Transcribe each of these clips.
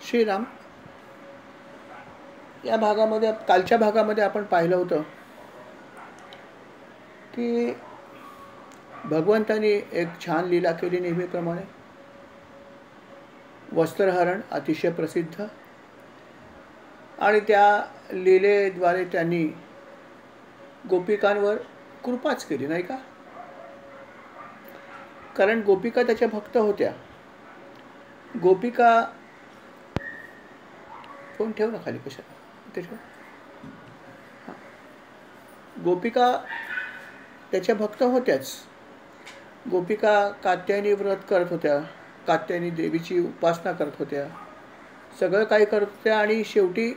श्रीराम या भागामध्ये कालच्या भागामध्ये आपण पाहिलं होतं की भगवंतांनी एक छान लीला केली नेहमीप्रमाणे. वस्त्रहरण अतिशय प्रसिद्ध, आणि त्या लीलेद्वारे त्यांनी गोपिकांवर कृपाच केली, नाही का? कारण गोपिका त्याच्या भक्त होत्या. गोपिका फोन ठेव ना खाली, कशा ते ठेव. गोपिका त्याच्या भक्त होत्याच. गोपिका कात्यायनी व्रत करत होत्या, कात्यायनी देवीची उपासना करत होत्या, सगळं काही करत होत्या. आणि शेवटी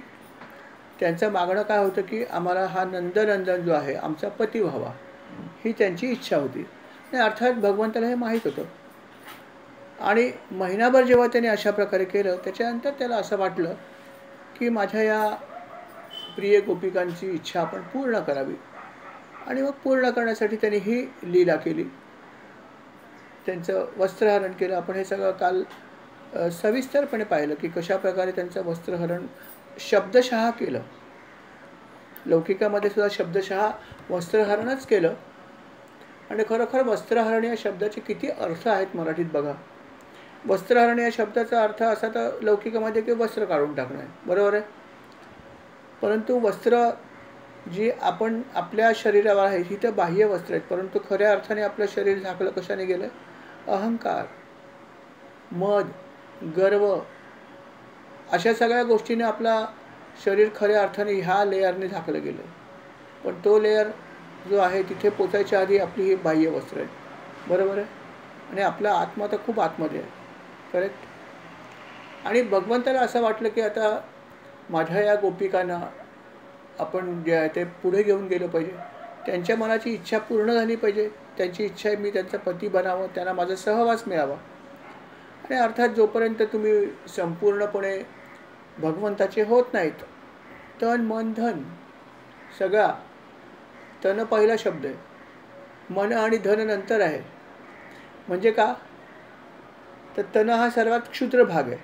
त्यांचं मागणं काय होतं की आम्हाला हा नंदनंदन जो आहे आमचा पती व्हावा, ही त्यांची इच्छा होती. आणि अर्थात भगवंताला हे माहीत होतं. आणि महिनाभर जेव्हा त्याने अशा प्रकारे केलं, त्याच्यानंतर त्याला असं वाटलं की माझ्या या प्रिय गोपिकांची इच्छा आपण पूर्ण करावी. आणि मग पूर्ण करण्यासाठी त्यांनी ही लीला केली, त्यांचं वस्त्रहरण केलं. आपण हे सगळं काल सविस्तरपणे पाहिलं की कशा प्रकारे त्यांचं वस्त्रहरण शब्दशः केलं. लौकिकामध्ये सुद्धा शब्दशः वस्त्रहरणच केलं. आणि खरोखर वस्त्रहरण या शब्दाचे किती अर्थ आहेत मराठीत बघा. वस्त्रहरण या शब्दाचा अर्थ असा तर लौकिकामध्ये की वस्त्र काढून टाकणं आहे, बरोबर आहे. परंतु वस्त्र जी आपण आपल्या शरीरावर आहे ही तर बाह्य वस्त्र आहेत, परंतु खऱ्या अर्थाने आपलं शरीर झाकलं कशाने गेलं? अहंकार, मद, गर्व, अशा सगळ्या गोष्टीने आपला शरीर खऱ्या अर्थाने ह्या लेयरने झाकलं गेलं. पण तो लेयर जो आहे तिथे पोचायच्या आधी आपली ही बाह्य वस्त्र आहे, बरोबर आहे. आणि आपला आत्मा तर खूप आतमध्ये आहे, करेक्ट. आणि भगवंताला असं वाटलं की आता माझ्या या गोपिकांना आपण जे आहे ते पुढे घेऊन गेलं पाहिजे, त्यांच्या मनाची इच्छा पूर्ण झाली पाहिजे. त्यांची इच्छा आहे मी त्यांचा पती बनावं, त्यांना माझा सहवास मिळावा. आणि अर्थात जोपर्यंत तुम्ही संपूर्णपणे भगवंताचे होत नाहीत, तन मन धन सगळा, तन पहिला शब्द आहे, मन आणि धन नंतर आहे. म्हणजे का? तर तन हा सर्वात क्षुद्र भाग आहे,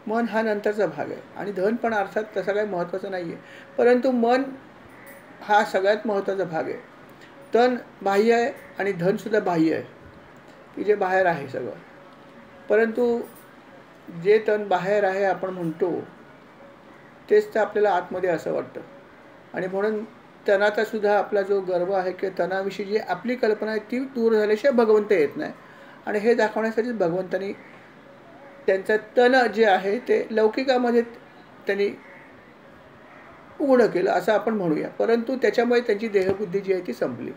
मन हा नंतरचा भाग आहे. आणि धन पण अर्थात तसा काही महत्त्वाचा नाही आहे, परंतु मन हा सगळ्यात महत्त्वाचा भाग आहे. तन बाह्य आहे आणि धनसुद्धा बाह्य आहे, की जे बाहेर आहे सगळं. परंतु जे तन बाहेर आहे आपण म्हणतो तेच तर आपल्याला आतमध्ये असं वाटतं. आणि म्हणून तनाचा सुद्धा आपला जो गर्व आहे किंवा तनाविषयी जी आपली कल्पना आहे ती दूर झाल्याशिवाय भगवंत येत नाही. आणि हे दाखवण्यासाठीच भगवंतांनी त्यांचं तन जे आहे ते लौकिकामध्ये त्यांनी उघडं केलं असं आपण म्हणूया. परंतु त्याच्यामुळे त्यांची देहबुद्धी जी आहे ती संपली.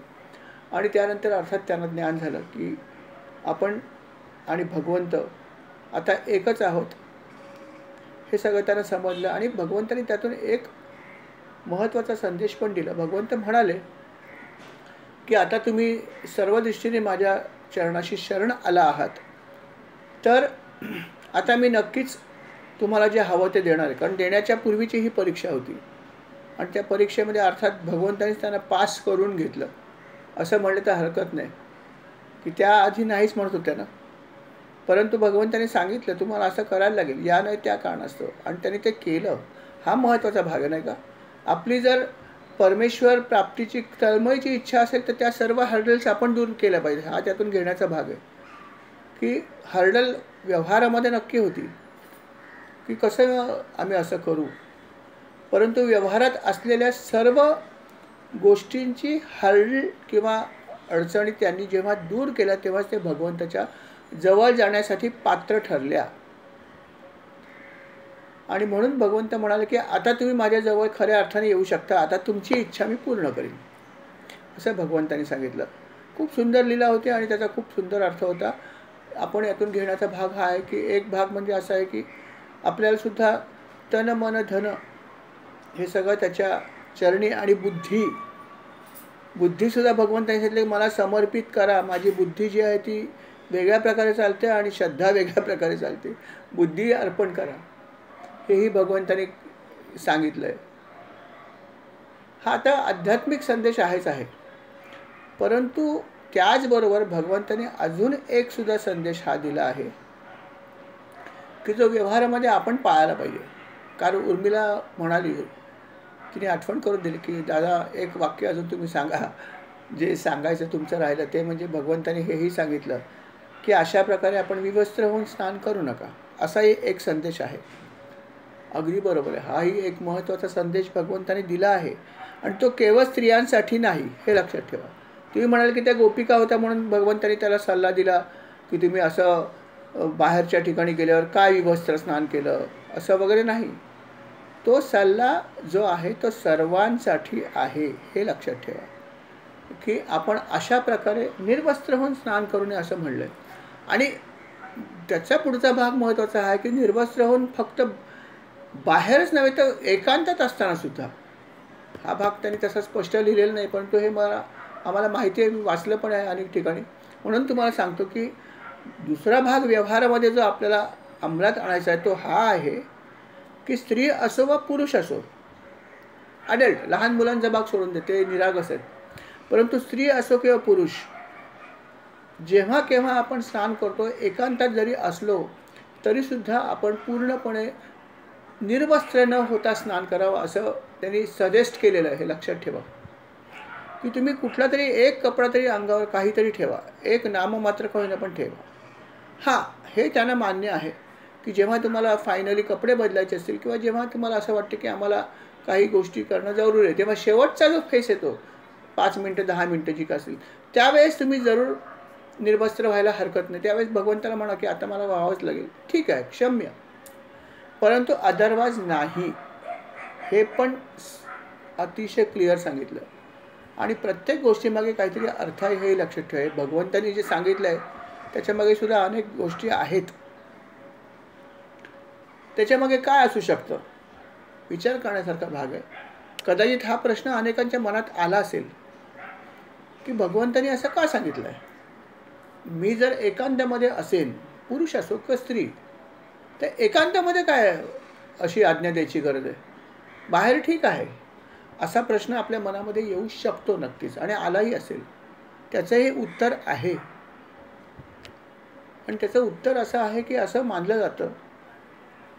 आणि त्यानंतर अर्थात त्यांना ज्ञान झालं की आपण आणि भगवंत आता एकच आहोत, हे सगळं त्यांना समजलं. आणि भगवंतांनी त्यातून एक महत्त्वाचा संदेश पण दिला. भगवंत म्हणाले की आता तुम्ही सर्व दृष्टीने माझ्या चरणाशी शरण आला आहात, तर आता मी नक्कीच तुम्हाला जे हवं ते देणार आहे. कारण देण्याच्या पूर्वीची ही परीक्षा होती, आणि त्या परीक्षेमध्ये अर्थात भगवंतांनीच त्यांना पास करून घेतलं असं म्हणलं तर हरकत नाही, की त्याआधी नाहीच म्हणत होत्या ना. परंतु भगवंतांनी सांगितलं तुम्हाला असं करायला लागेल, या नाही त्या कारणास्तव, आणि त्यांनी ते केलं. हा महत्त्वाचा भाग आहे, नाही का. आपली जर परमेश्वर प्राप्तीची तळमळीची इच्छा असेल तर त्या सर्व हर्डल्स आपण दूर केल्या पाहिजे. हा त्यातून घेण्याचा भाग आहे. की हर्डल व्यवहारामध्ये नक्की होती की कसं आम्ही असं करू, परंतु व्यवहारात असलेल्या सर्व गोष्टींची हर्डल किंवा अडचणी त्यांनी जेव्हा दूर केल्या तेव्हाच ते भगवंताच्या जवळ जाण्यासाठी पात्र ठरल्या. आणि म्हणून भगवंत म्हणाले की आता तुम्ही माझ्याजवळ खऱ्या अर्थाने येऊ शकता, आता तुमची इच्छा मी पूर्ण करीन, असं भगवंतांनी सांगितलं. खूप सुंदर लीला होती आणि त्याचा खूप सुंदर अर्थ होता. आपण यातून घेण्याचा भाग हा आहे की एक भाग म्हणजे असा आहे की आपल्याला सुद्धा तन मन धन हे सगळं त्याच्या चरणी, आणि बुद्धीसुद्धा भगवंतांनी सांगितले की मला समर्पित करा. माझी बुद्धी जी आहे ती वेगळ्या प्रकारे चालते आणि श्रद्धा वेगळ्या प्रकारे चालते. बुद्धी अर्पण करा, हेही भगवंतांनी सांगितलं आहे. हा तर आध्यात्मिक संदेश आहेच आहे, परंतु त्याचबरोबर भगवंतांनी अजून एक सुद्धा संदेश हा दिला आहे की जो व्यवहारामध्ये आपण पाळायला पाहिजे. कारण उर्मिला म्हणाली, तिने आठवण करून दिली की दादा एक वाक्य अजून तुम्ही सांगा, जे सांगायचं तुमचं राहिलं ते म्हणजे भगवंताने हेही सांगितलं की अशा प्रकारे आपण विवस्त्र होऊन स्नान करू नका. असाही एक संदेश आहे. अगदी बरोबर आहे. हाही एक महत्त्वाचा संदेश भगवंताने दिला आहे आणि तो केवळ स्त्रियांसाठी नाही, हे लक्षात ठेवा. तुम्ही म्हणाल की त्या गोपिका होत्या म्हणून भगवंताने त्याला सल्ला दिला की तुम्ही असं बाहेरच्या ठिकाणी गेल्यावर काय विवस्त्र स्नान केलं, असं वगैरे नाही. तो सल्ला जो आहे तो सर्वांसाठी आहे, हे लक्षात ठेवा की आपण अशा प्रकारे निर्वस्त्र होऊन स्नान करू नये असं म्हणलं आहे. आणि त्याचा पुढचा भाग महत्त्वाचा आहे की निर्वस्त्र होऊन फक्त बाहेरच नव्हे तर एकांतात असताना सुद्धा. हा भाग त्यांनी तसा स्पष्ट लिहिलेला नाही, परंतु हे आम्हाला माहिती आहे, मी वाचलं पण आहे अनेक ठिकाणी. म्हणून तुम्हाला सांगतो की दुसरा भाग व्यवहारामध्ये जो आपल्याला अंमलात आणायचा आहे तो हा आहे की स्त्री असो वा पुरुष असो, अडल्ट लहान मुलांचा भाग सोडून दे, ते निरागस आहेत, परंतु स्त्री असो किंवा पुरुष, जेव्हा केव्हा आपण स्नान करतो एकांतात जरी असलो तरीसुद्धा आपण पूर्णपणे निर्वस्त्र न होता स्नान करावं असं त्यांनी सजेस्ट केलेलं आहे. हे लक्षात ठेवा की तुम्ही कुठला तरी एक कपडा तरी अंगावर काहीतरी ठेवा, एक नाममात्र का होईना पण ठेवा. हां, हे त्यांना मान्य आहे की जेव्हा तुम्हाला फायनली कपडे बदलायचे असतील किंवा जेव्हा तुम्हाला असं वाटतं की आम्हाला काही गोष्टी करणं जरूर आहे, तेव्हा शेवटचा जो फेस येतो 5 मिनटं 10 मिनटं जी का असेल त्यावेळेस तुम्ही जरूर निर्वस्त्र व्हायला हरकत नाही. त्यावेळेस भगवंताला म्हणा की आता मला व्हावंच लागेल, ठीक आहे, क्षम्य, परंतु अदरवाईज नाही. हे पण अतिशय क्लिअर सांगितलं. आणि प्रत्येक गोष्टीमागे काहीतरी अर्थ आहे हे लक्षात ठेवा. भगवंतानी जे सांगितलं आहे त्याच्यामागे सुद्धा अनेक गोष्टी आहेत. त्याच्यामागे काय असू शकतं, विचार करण्यासारखा भाग आहे. कदाचित हा प्रश्न अनेकांच्या मनात आला असेल की भगवंतानी असं का सांगितलं आहे. मी जर एकांतामध्ये असेन, पुरुष असो किंवा स्त्री, तर एकांतामध्ये काय अशी आज्ञा द्यायची गरज आहे, बाहेर ठीक आहे, असा प्रश्न आपल्या मनामध्ये येऊ शकतो नक्कीच, आणि आलाही असेल. त्याचंही उत्तर आहे. आणि त्याचं उत्तर असं आहे की असं मानलं जातं,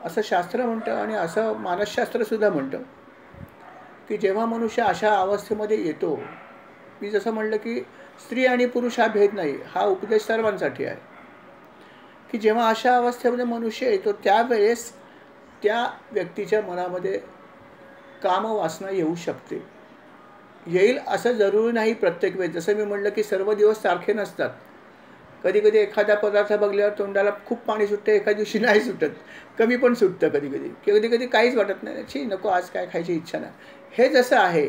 असं शास्त्र म्हणतं आणि असं मानसशास्त्रसुद्धा म्हणतं की जेव्हा मनुष्य अशा अवस्थेमध्ये येतो, मी जसं म्हणलं की स्त्री आणि पुरुष हा भेद नाही, हा उपदेश सर्वांसाठी आहे, की जेव्हा अशा अवस्थेमध्ये मनुष्य येतो त्यावेळेस त्या व्यक्तीच्या मनामध्ये कामवासना येऊ शकते. येईल असं जरूरी नाही प्रत्येक वेळेस. जसं मी म्हटलं की सर्व दिवस सारखे नसतात. कधी कधी एखादा पदार्थ बघल्यावर तोंडाला खूप पाणी सुटतं, एका दिवशी नाही सुटत, कमी पण सुटतं कधी कधी, कधी कधी काहीच वाटत नाही, छी नको आज काय खायची इच्छा नाही. हे जसं आहे,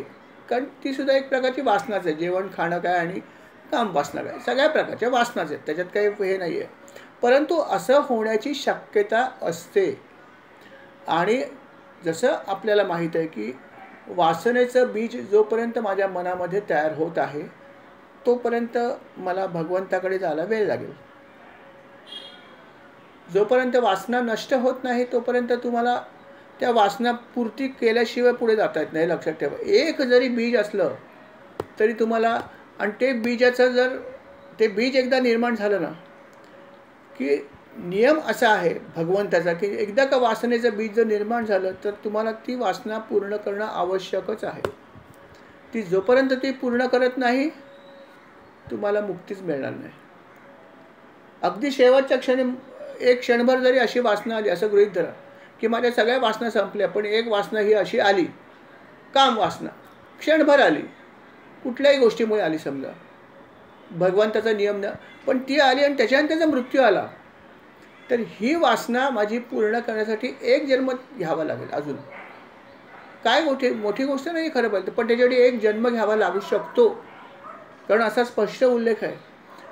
कारण ती सुद्धा एक प्रकारची वासनाच आहे. जेवण खाणं काय आणि काम वासना काय, सगळ्या प्रकारच्या वासनाच आहेत, त्याच्यात काही हे नाही आहे. परंतु असं होण्याची शक्यता असते. आणि जसं आपल्याला माहीत आहे की वासनेचं बीज जोपर्यंत माझ्या मनामध्ये तयार होत आहे तोपर्यंत मला भगवंताकडे जायला वेळ लागेल. जोपर्यंत वासना नष्ट होत नाही तोपर्यंत तुम्हाला त्या वासना पूर्ती केल्याशिवाय पुढे जाता येत नाही. लक्षात ठेवा, एक जरी बीज असलं तरी तुम्हाला, आणि ते बीजाचं जर ते बीज एकदा निर्माण झालं ना की नियम असा आहे भगवंताचा की एकदा का वासनेचं बीज जर निर्माण झालं तर तुम्हाला ती वासना पूर्ण करणं आवश्यकच आहे. ती जोपर्यंत ती पूर्ण करत नाही तुम्हाला मुक्तीच मिळणार नाही. अगदी शेवटच्या क्षणी एक क्षणभर जरी अशी वासना आली, असं गृहीत धरा की माझ्या सगळ्या वासना संपल्या, पण एक वासना ही अशी आली, काम वासना क्षणभर आली, कुठल्याही गोष्टीमुळे आली, समजा भगवंताचा नियम न, पण ती आली आणि त्याच्यानंतर त्याचा मृत्यू आला, तर ही वासना माझी पूर्ण करण्यासाठी एक जन्म घ्यावा लागेल. अजून काय मोठी गोष्ट नाही खरं पाहिजे, पण त्याच्यासाठी एक जन्म घ्यावा लागू शकतो. कारण असा स्पष्ट उल्लेख आहे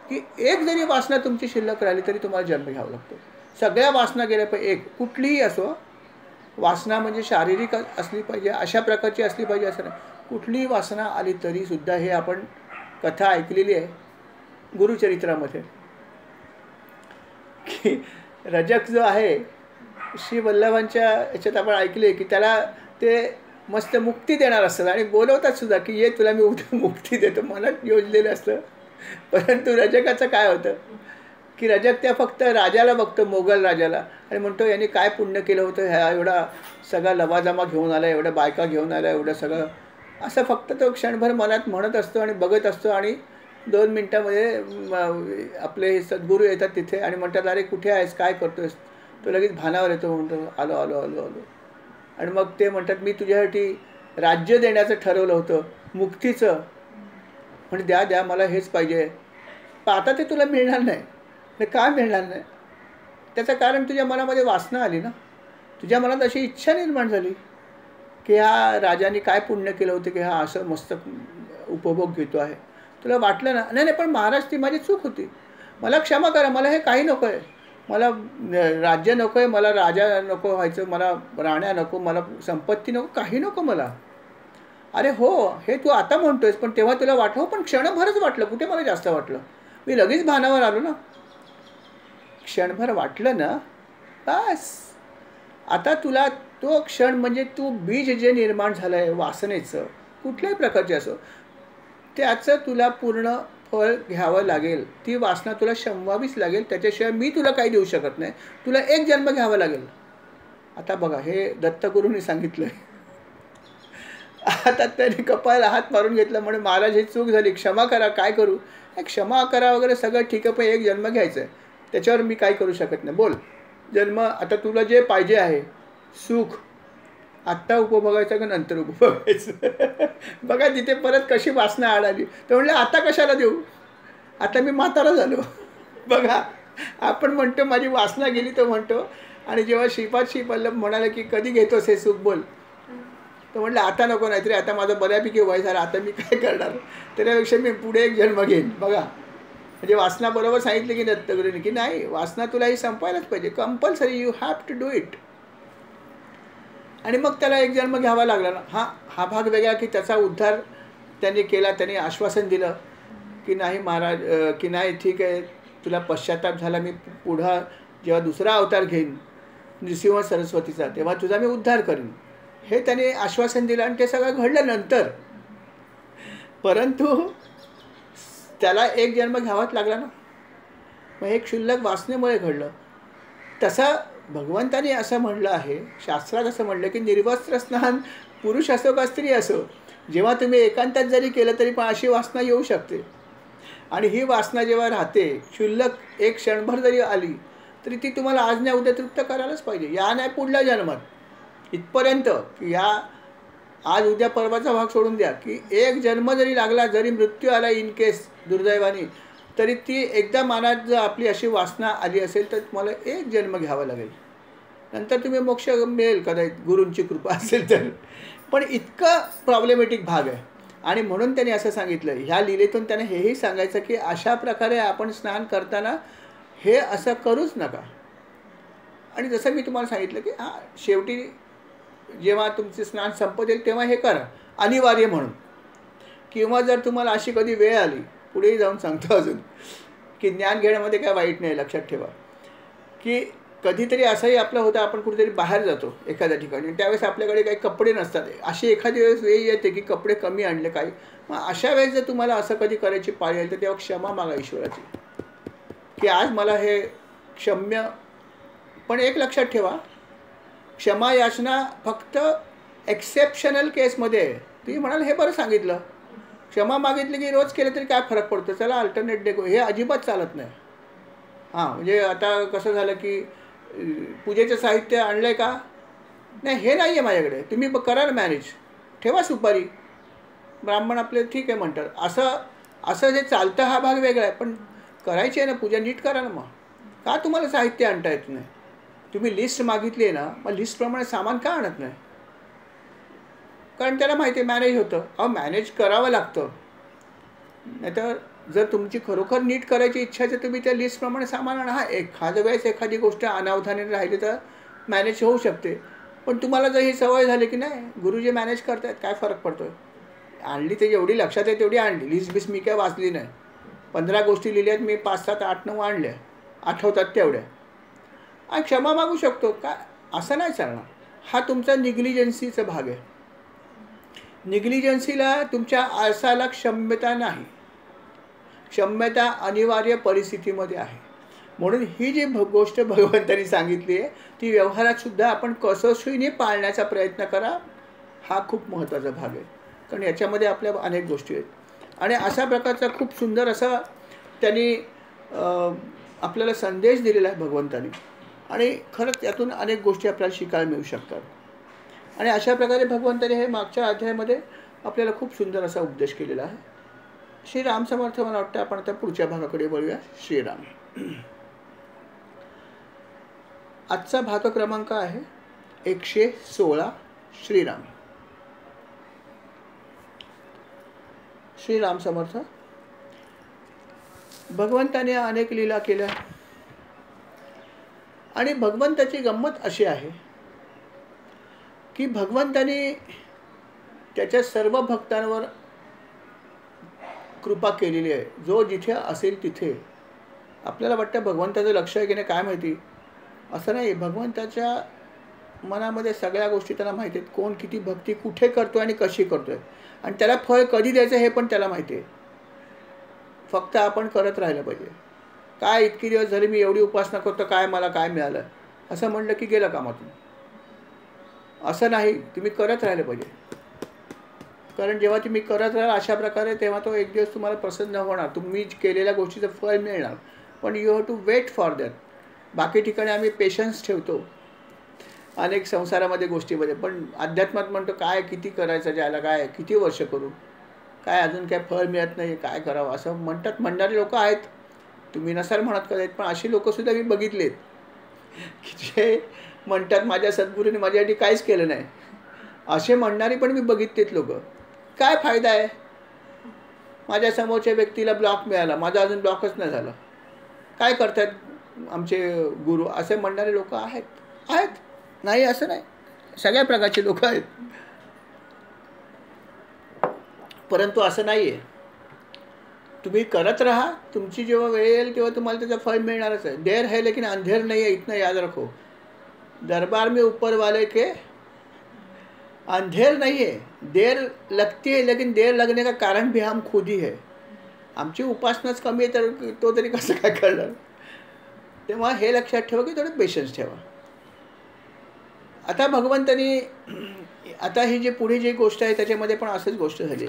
की एक जरी वासना तुमची शिल्लक राहिली तरी तुम्हाला जन्म घ्यावा लागतो. सगळ्या वासना गेल्या पाहिजे, एक कुठलीही असो वासना, म्हणजे शारीरिक असली पाहिजे, अशा प्रकारची असली पाहिजे असं नाही, कुठलीही वासना आली तरीसुद्धा, हे आपण कथा ऐकलेली आहे गुरुचरित्रामध्ये की रजक जो आहे श्री वल्लभांच्या याच्यात आपण ऐकले की त्याला ते मस्त मुक्ती देणार असतात आणि बोलवतात सुद्धा की ये तुला मी उद्या मुक्ती देतो, मनात योजलेलं असतं. परंतु रजकाचं काय होतं, की रजक त्या फक्त राजाला बघतो, मोगल राजाला, आणि म्हणतो याने काय पुण्य केलं होतं, ह्या एवढा सगळा लवाजमा घेऊन आला, एवढ्या बायका घेऊन आल्या, एवढं सगळं, असं फक्त तो क्षणभर मनात म्हणत असतो आणि बघत असतो. आणि 2 मिनटामध्ये आपले सद्गुरू येतात तिथे आणि म्हणतात, अरे कुठे आहेस, काय करतोयस? तो लगेच भानावर येतो, म्हणतो आलो आलो आलो आलो. आणि मग ते म्हणतात, मी तुझ्यासाठी राज्य देण्याचं ठरवलं होतं, मुक्तीचं, म्हणजे द्या द्या, मला हेच पाहिजे. पण आता ते तुला मिळणार नाही. का मिळणार नाही? त्याचं कारण तुझ्या मनामध्ये वासना आली ना, तुझ्या मनात अशी इच्छा निर्माण झाली की ह्या राजाने काय पुण्य केलं होतं की हा असं मस्त उपभोग घेतो आहे. तुला वाटलं ना, नाही नाही, पण महाराज ती माझी चूक होती, मला क्षमा करा, मला हे काही नको आहे, मला राज्य नको आहे, मला राजा नको व्हायचं, मला राण्या नको, मला संपत्ती नको, काही नको मला. अरे हो, हे तू आता म्हणतोयस, पण तेव्हा तुला वाटलं, पण क्षणभरच वाटलं, कुठे मला जास्त वाटलं, मी लगेच भानावर आलो ना. क्षणभर वाटलं ना, बस. आता तुला तो क्षण म्हणजे तू बीज जे निर्माण झालं आहे वासनेचं, कुठल्याही प्रकारचे असो, त्याचं तुला पूर्ण फळ घ्यावं लागेल. ती वासना तुला शमवावीच लागेल, त्याच्याशिवाय मी तुला काही देऊ शकत नाही. तुला एक जन्म घ्यावा लागेल. आता बघा, हे दत्तगुरूंनी सांगितलं. आता त्याने कपाळाला हात मारून घेतला, म्हणे महाराज ही चूक झाली, क्षमा करा, काय करू? क्षमा करा वगैरे सगळं ठीक आहे, पण एक जन्म घ्यायचा आहे, त्याच्यावर मी काय करू शकत नाही. बोल, जन्म आता तुला जे पाहिजे आहे, सुख, आत्ता उपभोगायचं का नंतर उपभोगायचं? बघा तिथे परत कशी वासना आड आली. तर म्हणले आता कशाला देऊ, आता मी म्हातारा झालो. बघा, आपण म्हणतो माझी वासना गेली, तो म्हणतो. आणि जेव्हा श्रीपाद श्रीपल्लभ म्हणाले की कधी घेतोस हे सुख, बोल, तर म्हटलं आता नको, नाहीतरी आता माझं बऱ्यापैकी वय झालं, आता मी काय करणार, त्याच्यापेक्षा मी पुढे एक जन्म घेईन. बघा, म्हणजे वासना बरोबर सांगितलं की दत्तगुरूंनी की नाही, वासना तुला ही संपायलाच पाहिजे, compulsory, you have to do it. आणि मग त्याला एक जन्म घ्यावा लागला ना. हा भाग वेगळा की त्याचा उद्धार त्यांनी केला, त्यांनी आश्वासन दिलं की नाही महाराज, की नाही ठीक आहे, तुला पश्चाताप झाला, मी पुढं जेव्हा दुसरा अवतार घेईन नृसिंह सरस्वतीचा, तेव्हा तुझा मी उद्धार करीन, हे त्याने आश्वासन दिलं. आणि ते सगळं घडलं नंतर, परंतु त्याला एक जन्म घ्यावाच लागला ना. मग एक क्षुल्लक वासनेमुळे घडलं. तसं भगवंताने असं म्हणलं आहे, शास्त्रात असं म्हणलं की निर्वस्त्र स्नान पुरुष असो का स्त्री असो, जेव्हा तुम्ही एकांतात जरी केलं तरी पण अशी वासना येऊ शकते. आणि ही वासना जेव्हा राहते, क्षुल्लक एक क्षणभर जरी आली तरी ती तुम्हाला आज नाही उद्या तृप्त करायलाच पाहिजे, या नाही पुढल्या जन्मात. इथपर्यंत की या आज उद्या परवाचा भाग सोडून द्या, की एक जन्म जरी लागला, जरी मृत्यू आला इन केस दुर्दैवाने, तरी ती एकदा मनात जर आपली अशी वासना आली असेल तर तुम्हाला एक जन्म घ्यावा लागेल, नंतर तुम्ही मोक्ष मिळेल कदाचित, गुरूंची कृपा असेल तर. पण इतका प्रॉब्लेमॅटिक भाग आहे. आणि म्हणून त्याने असं सांगितलं, ह्या लीलेतून त्याने हेही सांगायचं की अशा प्रकारे आपण स्नान करताना हे असं करूच नका. आणि जसं मी तुम्हाला सांगितलं की शेवटी जेव्हा तुमचे स्नान संपतील तेव्हा हे करा, अनिवार्य म्हणून. किंवा जर तुम्हाला अशी कधी वेळ आली, पुढेही जाऊन सांगतो अजून, की ज्ञान घेण्यामध्ये काय वाईट नाही, लक्षात ठेवा, की कधीतरी असंही आपलं होतं, आपण कुठेतरी बाहेर जातो एखाद्या ठिकाणी, त्यावेळेस आपल्याकडे काही कपडे नसतात, अशी एखादी वेळेस वेळ येते की कपडे कमी आणले काही. मग अशा वेळेस जर तुम्हाला असं कधी करायची पाळी आली तर तेव्हा क्षमा मागा ईश्वराची, की आज मला हे क्षम्य. पण एक लक्षात ठेवा, क्षमा याचना फक्त एक्सेप्शनल केसमध्ये आहे. तुम्ही म्हणाल हे बरं सांगितलं, क्षमा मागितली की रोज केलं तरी काय फरक पडतो, चला अल्टरनेट डे, हे अजिबात चालत नाही. म्हणजे आता कसं झालं की पूजेचं साहित्य आणलं आहे का, नाही हे नाही आहे माझ्याकडे, तुम्ही करा ना मॅनेज, ठेवा सुपारी, ब्राह्मण आपले ठीक आहे म्हणतात, असं जे चालतं हा भाग वेगळा आहे. पण करायची आहे ना पूजा, नीट करा ना. मग का तुम्हाला साहित्य आणता येत नाही? तुम्ही लिस्ट मागितली आहे ना, मग लिस्टप्रमाणे सामान का आणत नाही? कारण त्याला माहिती आहे मॅनेज होतं. मॅनेज करावं लागतं. नाहीतर जर तुमची खरोखर नीट करायची इच्छा आहे तर तुम्ही त्या लिस्टप्रमाणे सामान आणा. एखाद्या वेळेस एखादी गोष्ट अनावधानाने राहिली तर मॅनेज होऊ शकते. पण तुम्हाला जर ही सवय झाली की नाही गुरुजी मॅनेज करतायत, काय फरक पडतो आहे, आणली ते जेवढी लक्षात आहे तेवढी आणली, लिस्ट बिस मी काय वाचली नाही, 15 गोष्टी लिहिल्यात मी, 5, 7, 8, 9 आणल्या, आठवतात तेवढ्या. आणि क्षमा मागू शकतो का, असं नाही चालणार. हा तुमचा निग्लिजन्सीचा भाग आहे. निग्लिजन्सीला तुमच्या आळसाला क्षम्यता नाही. क्षम्यता अनिवार्य परिस्थितीमध्ये आहे. म्हणून ही जी गोष्ट भगवंतांनी सांगितली आहे ती व्यवहारात सुद्धा आपण कसोशीने पाळण्याचा प्रयत्न करा, हा खूप महत्त्वाचा भाग आहे. कारण याच्यामध्ये आपल्या अनेक गोष्टी आहेत आणि अशा प्रकारचा खूप सुंदर असा त्यांनी आपल्याला संदेश दिलेला आहे भगवंतांनी आणि खरंच यातून अनेक गोष्टी आपल्याला शिकायला मिळू शकतात. आणि अशा प्रकारे भगवंतांनी हे मागच्या अध्यायामध्ये आपल्याला खूप सुंदर असा उपदेश केलेला आहे. श्रीराम समर्थ. मला वाटतं आपण आता पुढच्या भागाकडे वळूया. श्रीराम. आजचा भाग क्रमांक आहे 116. श्रीराम. श्रीराम समर्थ. भगवंताने अनेक लीला केल्या आणि भगवंताची गंमत अशी आहे की भगवंताने त्याच्या सर्व भक्तांवर कृपा केलेली आहे. जो जिथे असेल तिथे. आपल्याला वाटतं भगवंताचं लक्ष आहे की नाही काय माहिती, असं नाही. भगवंताच्या मनामध्ये सगळ्या गोष्टी त्याला माहिती आहेत. कोण किती भक्ती कुठे करतोय आणि कशी करतोय आणि त्याला फळ कधी द्यायचं हे पण त्याला माहिती आहे. फक्त आपण करत राहिलं पाहिजे. काय इतकी दिवस झाले मी एवढी उपासना करतो, काय मला काय मिळालं असं म्हणलं की गेलं कामातून. असं नाही, तुम्ही करत राहिलं पाहिजे. कारण जेव्हा तुम्ही करत राहाल अशा प्रकारे तेव्हा तो एक दिवस तुम्हाला प्रसन्न होणार, तुम्ही केलेल्या गोष्टीचं फळ मिळणार. पण you have to wait for that. बाकी ठिकाणी आम्ही पेशन्स ठेवतो अनेक संसारामध्ये गोष्टीमध्ये, पण अध्यात्मात म्हणतो काय किती करायचं, ज्याला काय किती वर्ष करू, काय अजून काय फळ मिळत नाही, काय करावं असं म्हणतात. म्हणणारे लोक आहेत, तुम्ही नसाल म्हणत करायत, पण अशी लोकंसुद्धा मी बघितलेत की जे म्हणतात माझ्या सद्गुरूने माझ्यासाठी काहीच केलं नाही, असे म्हणणारी पण मी बघितलेत लोक. काय फायदा आहे, माझ्या समोरच्या व्यक्तीला ब्लॉक मिळाला, माझा अजून ब्लॉकच नाही झाला, काय करतात आमचे गुरु, असे म्हणणारे लोक आहेत. नाही असं नाही, सगळ्या प्रकारचे लोक आहेत. परंतु असं नाही आहे. तुम्ही करत राहा, तुमची जेव्हा वेळ येईल तेव्हा तुम्हाला त्याचं फळ मिळणारच आहे. देर है लेकिन अंधेर नहीं है, इतना याद रखो. दरबार में ऊपर वाले के अंधेर नहीं है, देर लगती है, लेकिन देर लगने का कारण भी हम खुद ही है. आमची उपासनाच कमी आहे तर तो तरी कसं काय करणार. तेव्हा हे लक्षात ठेवा की थोडं पेशन्स ठेवा. आता भगवंतानी आता ही जी पुढे जी गोष्ट आहे त्याच्यामध्ये पण असंच गोष्ट झाली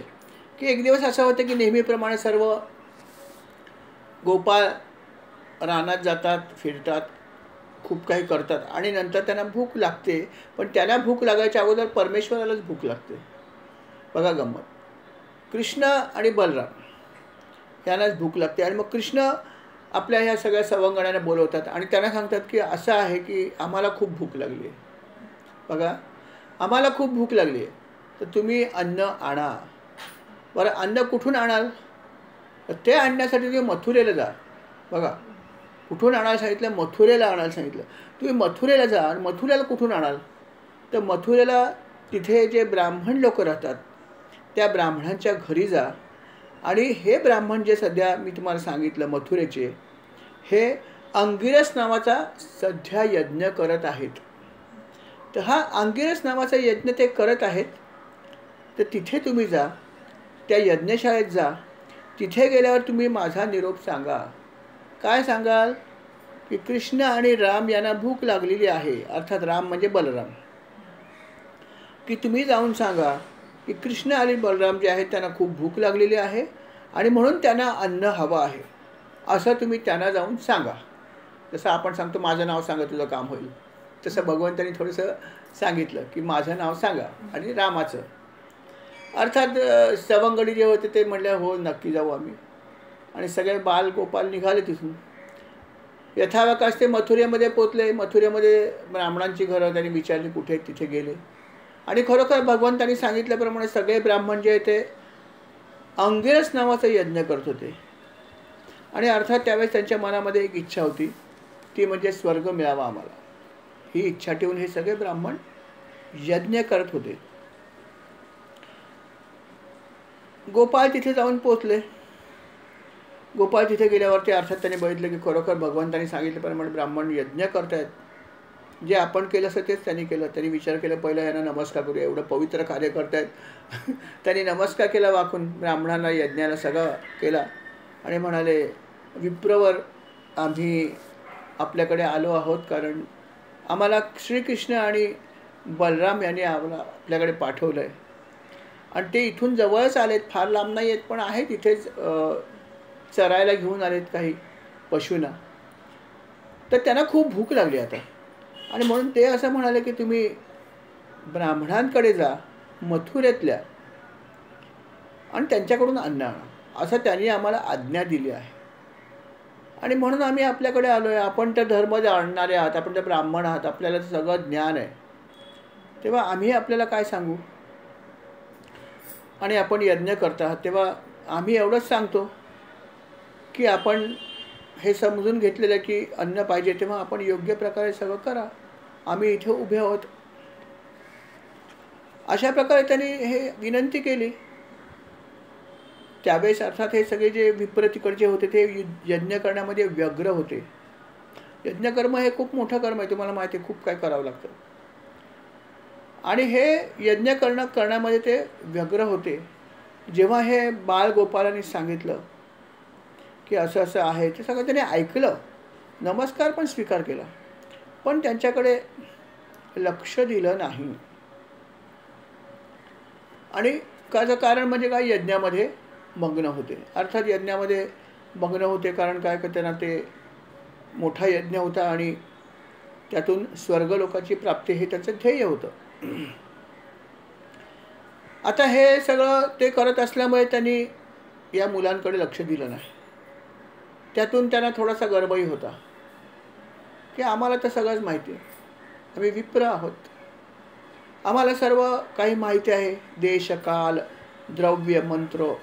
की एक दिवस असं होतं की नेहमीप्रमाणे सर्व गोपाळ रानात जातात, फिरतात, खूप काही करतात आणि नंतर त्यांना भूक लागते. पण त्यांना भूक लागायच्या अगोदर परमेश्वरालाच भूक लागते. बघा गंमत. कृष्ण आणि बलराम यांनाच भूक लागते आणि मग कृष्ण आपल्या ह्या सगळ्या सवंगड्यांना बोलवतात आणि त्यांना सांगतात की असं आहे की आम्हाला खूप भूक लागली आहे. बघा, आम्हाला खूप भूक लागली आहे, तर तुम्ही अन्न आणा. बरं, अन्न कुठून आणाल, तर ते आणण्यासाठी तुम्ही मथुरेला जा. बघा, कुठून आणायला सांगितलं, मथुरेला आणायला सांगितलं. तुम्ही मथुरेला जा. आणि मथुरेला कुठून आणाल, तर मथुरेला तिथे जे ब्राह्मण लोक राहतात त्या ब्राह्मणांच्या घरी जा. आणि हे ब्राह्मण जे सध्या मी तुम्हाला सांगितलं मथुरेचे, हे अंगिरस नावाचा सध्या यज्ञ करत आहेत. तर हा अंगिरस नावाचा यज्ञ ते करत आहेत, तर तिथे तुम्ही जा, त्या यज्ञशाळेत जा. तिथे गेल्यावर तुम्ही माझा निरोप सांगा. काय सांगाल, की कृष्ण आणि राम यांना भूक लागलेली आहे, अर्थात राम म्हणजे बलराम, की तुम्ही जाऊन सांगा की कृष्ण आणि बलराम जे आहेत त्यांना खूप भूक लागलेली आहे आणि म्हणून त्यांना अन्न हवं आहे, असं तुम्ही त्यांना जाऊन सांगा. जसं आपण सांगतो माझं नाव सांगा तुझं काम होईल, तसं भगवंतांनी थोडंसं सांगितलं की माझं नाव सांगा आणि रामाचं. अर्थात सवंगडी जे होते ते म्हणले हो नक्की जाऊ आम्ही. आणि सगळे बाल गोपाल निघाले तिथून. यथावकाश ते मथुरेमध्ये पोचले. मथुरेमध्ये ब्राह्मणांची घरं त्यांनी विचारली कुठे आहेत, तिथे गेले आणि खरोखर भगवंतांनी सांगितल्याप्रमाणे सगळे ब्राह्मण जे ते अंगिरस नावाचा यज्ञ करत होते. आणि अर्थात त्यावेळेस त्यांच्या मनामध्ये एक इच्छा होती, ती म्हणजे स्वर्ग मिळावा आम्हाला. ही इच्छा ठेवून हे सगळे ब्राह्मण यज्ञ करत होते. गोपाळ तिथे जाऊन पोचले. गोपाळ तिथे गेल्यावरती अर्थात त्यांनी बघितलं की खरोखर भगवंतांनी सांगितल्याप्रमाणे ब्राह्मण यज्ञ करतायत. जे आपण केलं असं तेच त्यांनी केलं. त्यांनी विचार केला पहिला यांना नमस्कार करूया, एवढं पवित्र कार्य करतायत. त्यांनी नमस्कार केला वाकून ब्राह्मणांना, यज्ञाला सगळं केला आणि म्हणाले विप्रवर आम्ही आपल्याकडे आलो आहोत कारण आम्हाला श्रीकृष्ण आणि बलराम यांनी आपल्याकडे पाठवलं आहे आणि ते इथून जवळच आलेत, फार लांब नाही आहेत, पण आहेत इथेच चरायला घेऊन आलेत काही पशूंना. तर त्यांना खूप भूक लागली आता आणि म्हणून ते असं म्हणाले की तुम्ही ब्राह्मणांकडे जा मथुरेतल्या आणि त्यांच्याकडून अन्न आणा, असं त्यांनी आम्हाला आज्ञा दिली आहे. आणि म्हणून आम्ही आपल्याकडे आलो आहे. आपण तर धर्म जाणणारे आहात, आपण तर ब्राह्मण आहात, आपल्याला सगळं ज्ञान आहे, तेव्हा आम्ही आपल्याला काय सांगू. आणि आपण यज्ञ करत आहात तेव्हा आम्ही एवढंच सांगतो की आपण हे समजून घेतलेलं आहे की अन्न पाहिजे, तेव्हा आपण योग्य प्रकारे सगळं करा, आम्ही इथे उभे आहोत. अशा प्रकारे त्यांनी हे विनंती केली. त्यावेळेस अर्थात हे सगळे जे विप्र तिकडचे होते ते यज्ञ करण्यामध्ये व्यग्र होते. यज्ञकर्म हे खूप मोठं कर्म आहे, तुम्हाला माहिती आहे, खूप काय करावं लागतं. आणि हे यज्ञ करण्यामध्ये ते व्यग्र होते. जेव्हा हे बाळ गोपालांनी सांगितलं की असं असं आहे, ते सगळं त्याने ऐकलं, नमस्कार पण स्वीकार केला, पण त्यांच्याकडे लक्ष दिलं नाही. आणि त्याचं कारण म्हणजे काय, यज्ञामध्ये मग्न होते. अर्थात यज्ञामध्ये मग्न होते कारण काय, की त्यांना ते मोठा यज्ञ होता आणि त्यातून स्वर्गलोकाची प्राप्ती हे त्यांचं ध्येय होतं. आता हे सगळं ते करत असल्यामुळे त्यांनी या मुलांकडे लक्ष दिलं नाही. त्यातून त्यांना थोडासा गर्वही होता की आम्हाला तर सगळंच माहिती आहे, आम्ही विप्र आहोत, आम्हाला सर्व काही माहिती आहे, देश काल द्रव्य मंत्र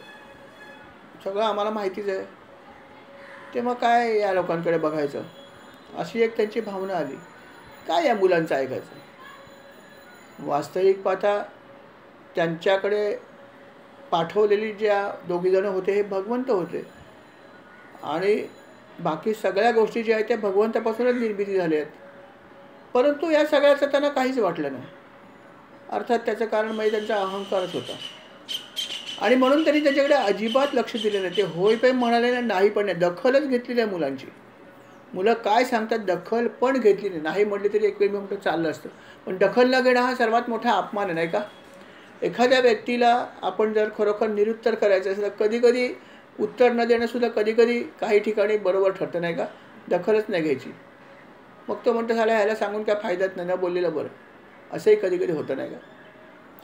सगळं आम्हाला माहितीच आहे, तेव्हा काय या लोकांकडे बघायचं, अशी एक त्यांची भावना आली. काय या मुलांचं ऐकायचं. वास्तविक पाहता त्यांच्याकडे पाठवलेली ज्या दोघीजणं होते हे भगवंत होते आणि बाकी सगळ्या गोष्टी ज्या आहेत त्या भगवंतापासूनच निर्मिती झाल्या आहेत, परंतु या सगळ्याचं त्यांना काहीच वाटलं नाही. अर्थात त्याचं कारण म्हणजे त्यांचा अहंकारच होता आणि म्हणून त्यांनी त्याच्याकडे अजिबात लक्ष दिले नाही. ते होय पण म्हणाले नाही, पण नाही, दखलच घेतली नाही मुलांची. मुलं काय सांगतात दखल पण घेतली नाही. नाही म्हटले तरी एक वेळ मोठं चाललं असतं, पण दखल न घेणं हा सर्वात मोठा अपमान आहे, नाही का. एखाद्या व्यक्तीला आपण जर खरोखर निरुत्तर करायचं असेल तर कधी कधी उत्तर न देणंसुद्धा कधी कधी काही ठिकाणी बरोबर ठरतं, नाही का. दखलच नाही घ्यायची, मग तो म्हणतो झाला ह्याला सांगून काय फायदाच नाही, न बोललेलं बरं, असंही कधी कधी होतं, नाही का.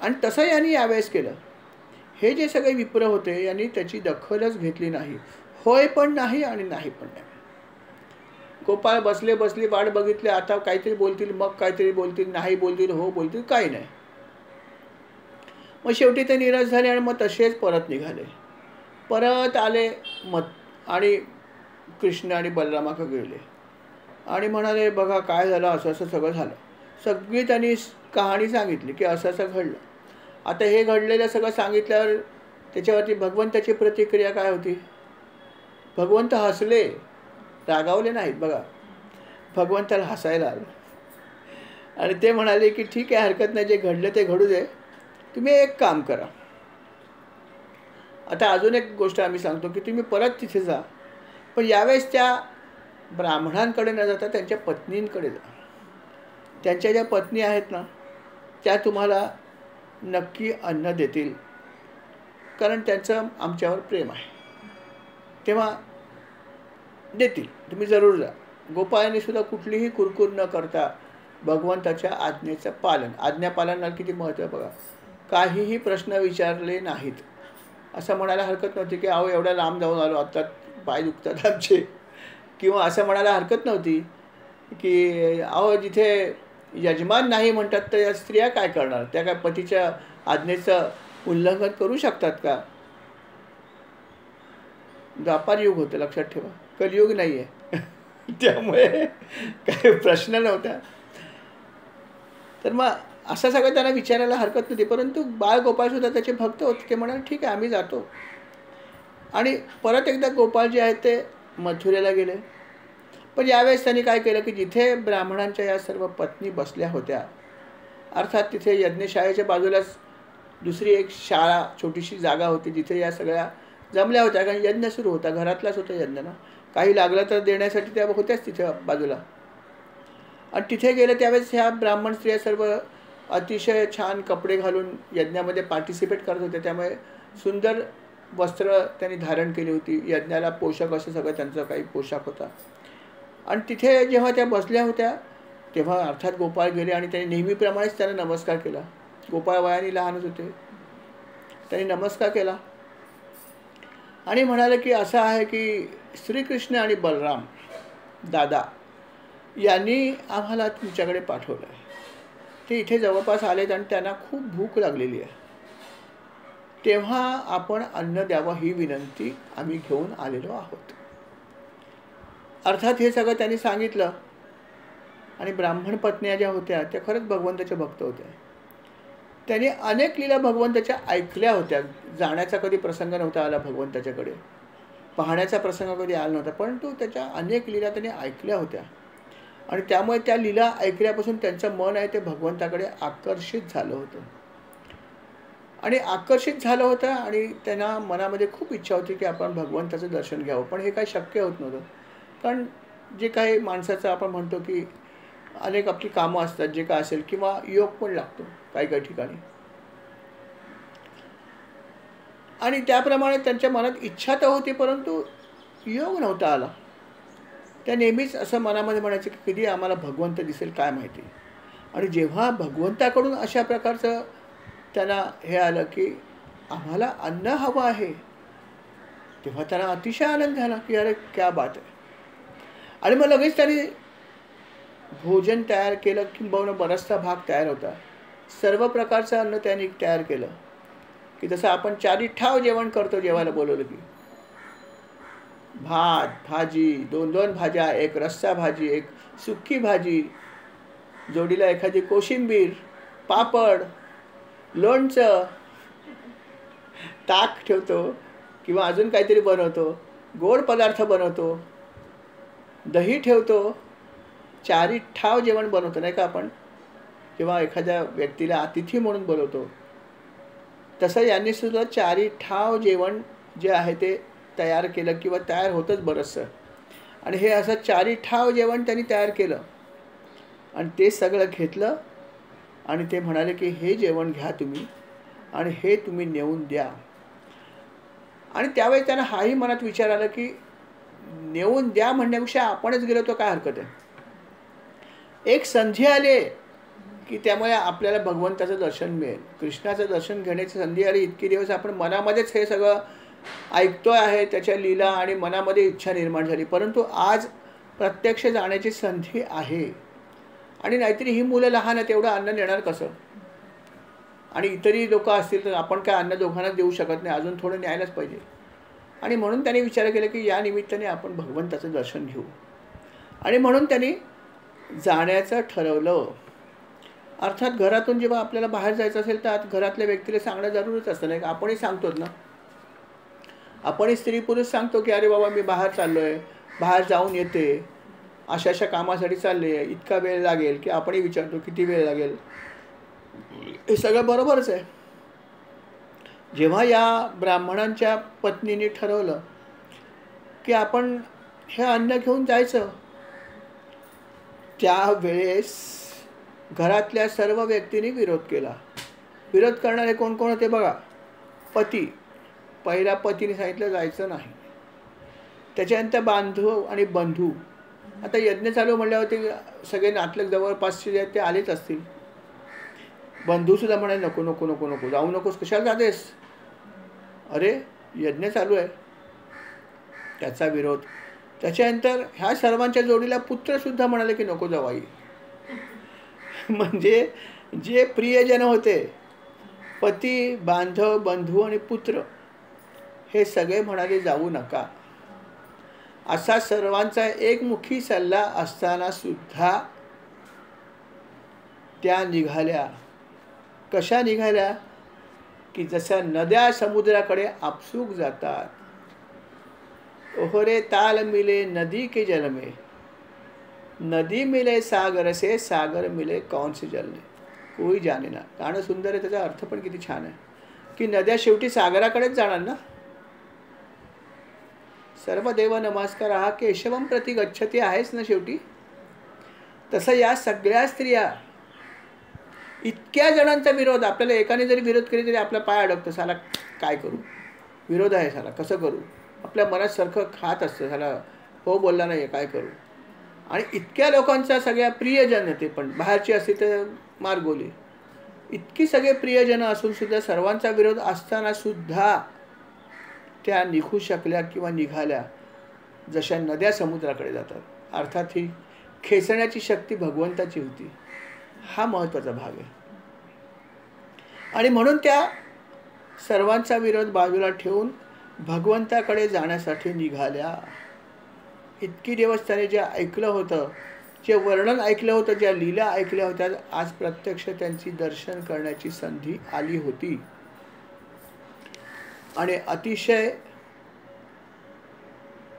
आणि तसं यांनी यावेळेस केलं. हे जे सगळे विप्र होते यांनी त्याची दखलच घेतली नाही. होय पण नाही आणि नाही पण नाही. गोपाळ बसले बसले वाट बघितले, आता काहीतरी बोलतील, मग काहीतरी बोलतील, नाही बोलतील, हो बोलतील, काही नाही. मग शेवटी ते निराश झाले आणि मग तसेच परत निघाले. परत आले आणि कृष्ण आणि बलरामाकडे गेले आणि म्हणाले बघा काय झालं, असं असं सगळं झालं. सगळी त्यांनी कहाणी सांगितली की असं असं घडलं. आता हे घडलेलं सगळं सांगितल्यावर त्याच्यावरती भगवंताची प्रतिक्रिया काय होती. भगवंत हसले, रागावले नाहीत. बघा, भगवंताला हसायला आलं आणि ते म्हणाले की ठीक आहे, हरकत नाही, जे घडलं ते घडू दे, तुम्ही एक काम करा. आता अजून एक गोष्ट आम्ही सांगतो की तुम्ही परत तिथे जा, पण यावेळेस त्या ब्राह्मणांकडे न जाता त्यांच्या पत्नींकडे जा. त्यांच्या ज्या पत्नी आहेत ना त्या तुम्हाला नक्की अन्न देतील, कारण त्यांचं आमच्यावर प्रेम आहे, तेव्हा देतील, तुम्ही जरूर जा. गोपाळांनी सुद्धा कुठलीही कुरकुर न करता भगवंताच्या आज्ञेचं पालन, आज्ञापालनाला किती महत्त्व बघा. काहीही प्रश्न विचारले नाहीत. असं म्हणायला हरकत नव्हती की अहो एवढ्या लांब जाऊन आलो, आत्ता पाय दुखतात आमचे, किंवा असं म्हणायला हरकत नव्हती की अहो जिथे यजमान नाही म्हणतात तर या स्त्रिया काय करणार, त्या काय पतीच्या आज्ञेचं उल्लंघन करू शकतात का. द्वापार युग होतं, लक्षात ठेवा, कलियुग नाही आहे. त्यामुळे काही प्रश्न नव्हता. तर मग असं सगळं त्यांना विचारायला हरकत नव्हती. परंतु बाळ गोपाळसुद्धा त्याचे भक्त होते. ते म्हणाले ठीक आहे आम्ही जातो. आणि परत एकदा गोपाळ जे आहेत ते मथुरेला गेले. पण यावेळेस त्यांनी काय केलं की जिथे ब्राह्मणांच्या या सर्व पत्नी बसल्या होत्या, अर्थात तिथे यज्ञशाळेच्या बाजूलाच दुसरी एक शाळा छोटीशी जागा होती जिथे या सगळ्या जमल्या होत्या, कारण यज्ञ सुरू होता, घरातलाच होता यज्ञ ना. काही लागलं तर देण्यासाठी त्या होत्याच तिथे बाजूला. आणि तिथे गेले त्यावेळेस ह्या ब्राह्मण स्त्रिया सर्व अतिशय छान कपडे घालून यज्ञामध्ये पार्टिसिपेट करत होत्या. त्यामुळे सुंदर वस्त्र त्यांनी धारण केली होती. यज्ञाला पोषक असं सगळं त्यांचा काही पोशाख होता. आणि तिथे जेव्हा त्या बसल्या होत्या तेव्हा अर्थात गोपाळ गेले आणि त्यांनी नेहमीप्रमाणेच त्यांना नमस्कार केला. गोपाळ वयाने लहानच होते. त्यांनी नमस्कार केला आणि म्हणाले की असं आहे की श्रीकृष्ण आणि बलराम दादा यांनी आम्हाला तुमच्याकडे पाठवलं आहे. ते इथे जवळपास आलेत आणि त्यांना खूप भूक लागलेली आहे. तेव्हा आपण अन्न द्यावं ही विनंती आम्ही घेऊन आलेलो आहोत. अर्थात हे सगळं त्यांनी सांगितलं. आणि ब्राह्मण पत्न्या ज्या होत्या त्या खरंच भगवंताच्या भक्त होत्या. त्यांनी अनेक लीला भगवंताच्या ऐकल्या होत्या. जाण्याचा कधी प्रसंग नव्हता आला भगवंताच्याकडे, पाहण्याचा प्रसंग कधी आला नव्हता, परंतु त्याच्या अनेक लीला त्यांनी ऐकल्या होत्या. आणि त्यामुळे त्या लीला ऐकल्यापासून त्यांचं मन आहे ते भगवंताकडे आकर्षित झालं होतं. आणि आकर्षित झालं होतं आणि त्यांना मनामध्ये खूप इच्छा होती की आपण भगवंताचं दर्शन घ्यावं. पण हे काही शक्य होत नव्हतं. कारण जे काही माणसाचं आपण म्हणतो की अनेक आपली कामं असतात, जे काय असेल, किंवा योग पण लागतो काही काही ठिकाणी. आणि त्याप्रमाणे त्यांच्या मनात इच्छा तर होती परंतु योग नव्हता आला. त्या नेहमीच असं मनामध्ये म्हणायचं की कधी आम्हाला भगवंत दिसेल काय माहिती. आणि जेव्हा भगवंताकडून अशा प्रकारचं त्यांना हे आलं की आम्हाला अन्न हवं आहे तेव्हा त्यांना अतिशय आनंद झाला की अरे क्या बात आहे. आणि मग लगेच त्यांनी भोजन तयार केलं. किंबहुना बराचसा भाग तयार होता. सर्व प्रकारचं अन्न त्यांनी तयार केलं की जसं आपण चारीठाव जेवण करतो जेवायला बोलवलं की भात, भाजी, 2-2 भाज्या, एक रस्सा भाजी, एक सुक्की भाजी, जोडीला एखादी कोशिंबीर, पापड, लोणचं, ताक ठेवतो किंवा अजून काहीतरी बनवतो, गोड पदार्थ बनवतो, दही ठेवतो, चारीठाव जेवण बनवतो नाही का आपण, किंवा एखाद्या व्यक्तीला अतिथी म्हणून बोलवतो. तसं यांनी सुद्धा चारीठाव जेवण जे आहे ते तयार केलं किंवा तयार होतंच बरंचसं. आणि हे असं चारीठाव जेवण त्यांनी तयार केलं आणि ते सगळं घेतलं आणि ते म्हणाले की हे जेवण घ्या तुम्ही आणि हे तुम्ही नेऊन द्या. आणि त्यावेळी त्यांना हाही मनात विचार आला की नेऊन द्या म्हणण्यापेक्षा आपणच गेलो तर काय हरकत आहे. एक संधी आली की त्यामुळे आपल्याला भगवंताचं दर्शन मिळेल, कृष्णाचं दर्शन घेण्याची संधी आली. इतके दिवस आपण मनामध्येच हे सगळं ऐकतोय आहे त्याच्या लीला आणि मनामध्ये इच्छा निर्माण झाली, परंतु आज प्रत्यक्ष जाण्याची संधी आहे. आणि नाहीतरी ही मुलं लहान आहेत, एवढं अन्न नेणार कसं. आणि इतरही लोक असतील तर आपण काय अन्न दोघांना देऊ शकत नाही, अजून थोडं न्यायलाच पाहिजे. आणि म्हणून त्यांनी विचार केला की या निमित्ताने आपण भगवंताचं दर्शन घेऊ. आणि म्हणून त्यांनी जाण्याचं ठरवलं. अर्थात घरातून जेव्हा आपल्याला बाहेर जायचं असेल तर घरातल्या व्यक्तीला सांगणं जरूरच असतं नाही का. आपणही सांगतोच ना, आपणही स्त्री पुरुष सांगतो की अरे बाबा मी बाहेर चाललो आहे, बाहेर जाऊन येते, अशा अशा कामासाठी चालले आहे, इतका वेळ लागेल, की आपणही विचारतो किती वेळ लागेल. हे सगळं बरोबरच आहे. जेव्हा या ब्राह्मणांच्या पत्नीने ठरवलं की आपण हे अन्न घेऊन जायचं, त्यावेळेस घरातल्या सर्व व्यक्तींनी विरोध केला. विरोध करणारे कोण कोण होते बघा. पती, पहिला पतीने सांगितलं जायचं नाही. त्याच्यानंतर बांधव आणि बंधू. आता यज्ञ चालू म्हणल्यावर ते सगळे नातलग जवळपासचे जे आहेत ते आलेच असतील. बंधूसुद्धा म्हणाले नको नको नको नको, जाऊ नकोस, कशाला जातेस, अरे यज्ञ चालू आहे. त्याचा विरोध. त्याच्यानंतर ह्या सर्वांच्या जोडीला पुत्रसुद्धा म्हणाले की नको जाऊ आई. म्हणजे जे प्रियजन होते, पती, बांधव, बंधू आणि पुत्र, हे सगळे म्हणाले जाऊ नका. असा सर्वांचा एकमुखी सल्ला असताना सुद्धा त्या निघाल्या. कशा निघाल्या की जशा नद्या समुद्राकडे आपसूक जातात. ओहरे ताल मिले नदी के जल में, नदी मिले सागर से, सागर मिले कौन से जल में, कोई जाने ना. गाणं सुंदर आहे, त्याचा अर्थ पण किती छान आहे की नद्या शेवटी सागराकडेच जाणार ना. सर्व देव नमस्कार हा केशवम प्रति गच्छती आहेच ना शेवटी. तसं या सगळ्या स्त्रिया, इतक्या जणांचा विरोध, आपल्याला एकाने जरी विरोध केली तरी आपला पाय अडकतो, साला काय करू, विरोध आहे, साला कसं करू, आपल्या मनात सारखं खात असतं, साला हो बोलला नाही काय करू. आणि इतक्या लोकांचा सगळ्या प्रियजन होते, पण बाहेरची असते तर मार्गोली, इतकी सगळे प्रियजन असून सुद्धा सर्वांचा विरोध असताना सुद्धा त्या निघू शकल्या किंवा निघाल्या, जशा नद्या समुद्राकडे जातात. अर्थात ही खेचण्याची शक्ती भगवंताची होती. हा महत्त्वाचा भाग आहे. आणि म्हणून त्या सर्वांचा विरोध बाजूला ठेवून भगवंताकडे जाण्यासाठी निघाल्या. इतकी दिवस त्याने जे ऐकलं होतं, जे वर्णन ऐकलं होतं, ज्या लीला ऐकल्या होत्या, आज प्रत्यक्ष त्यांची दर्शन करण्याची संधी आली होती. आणि अतिशय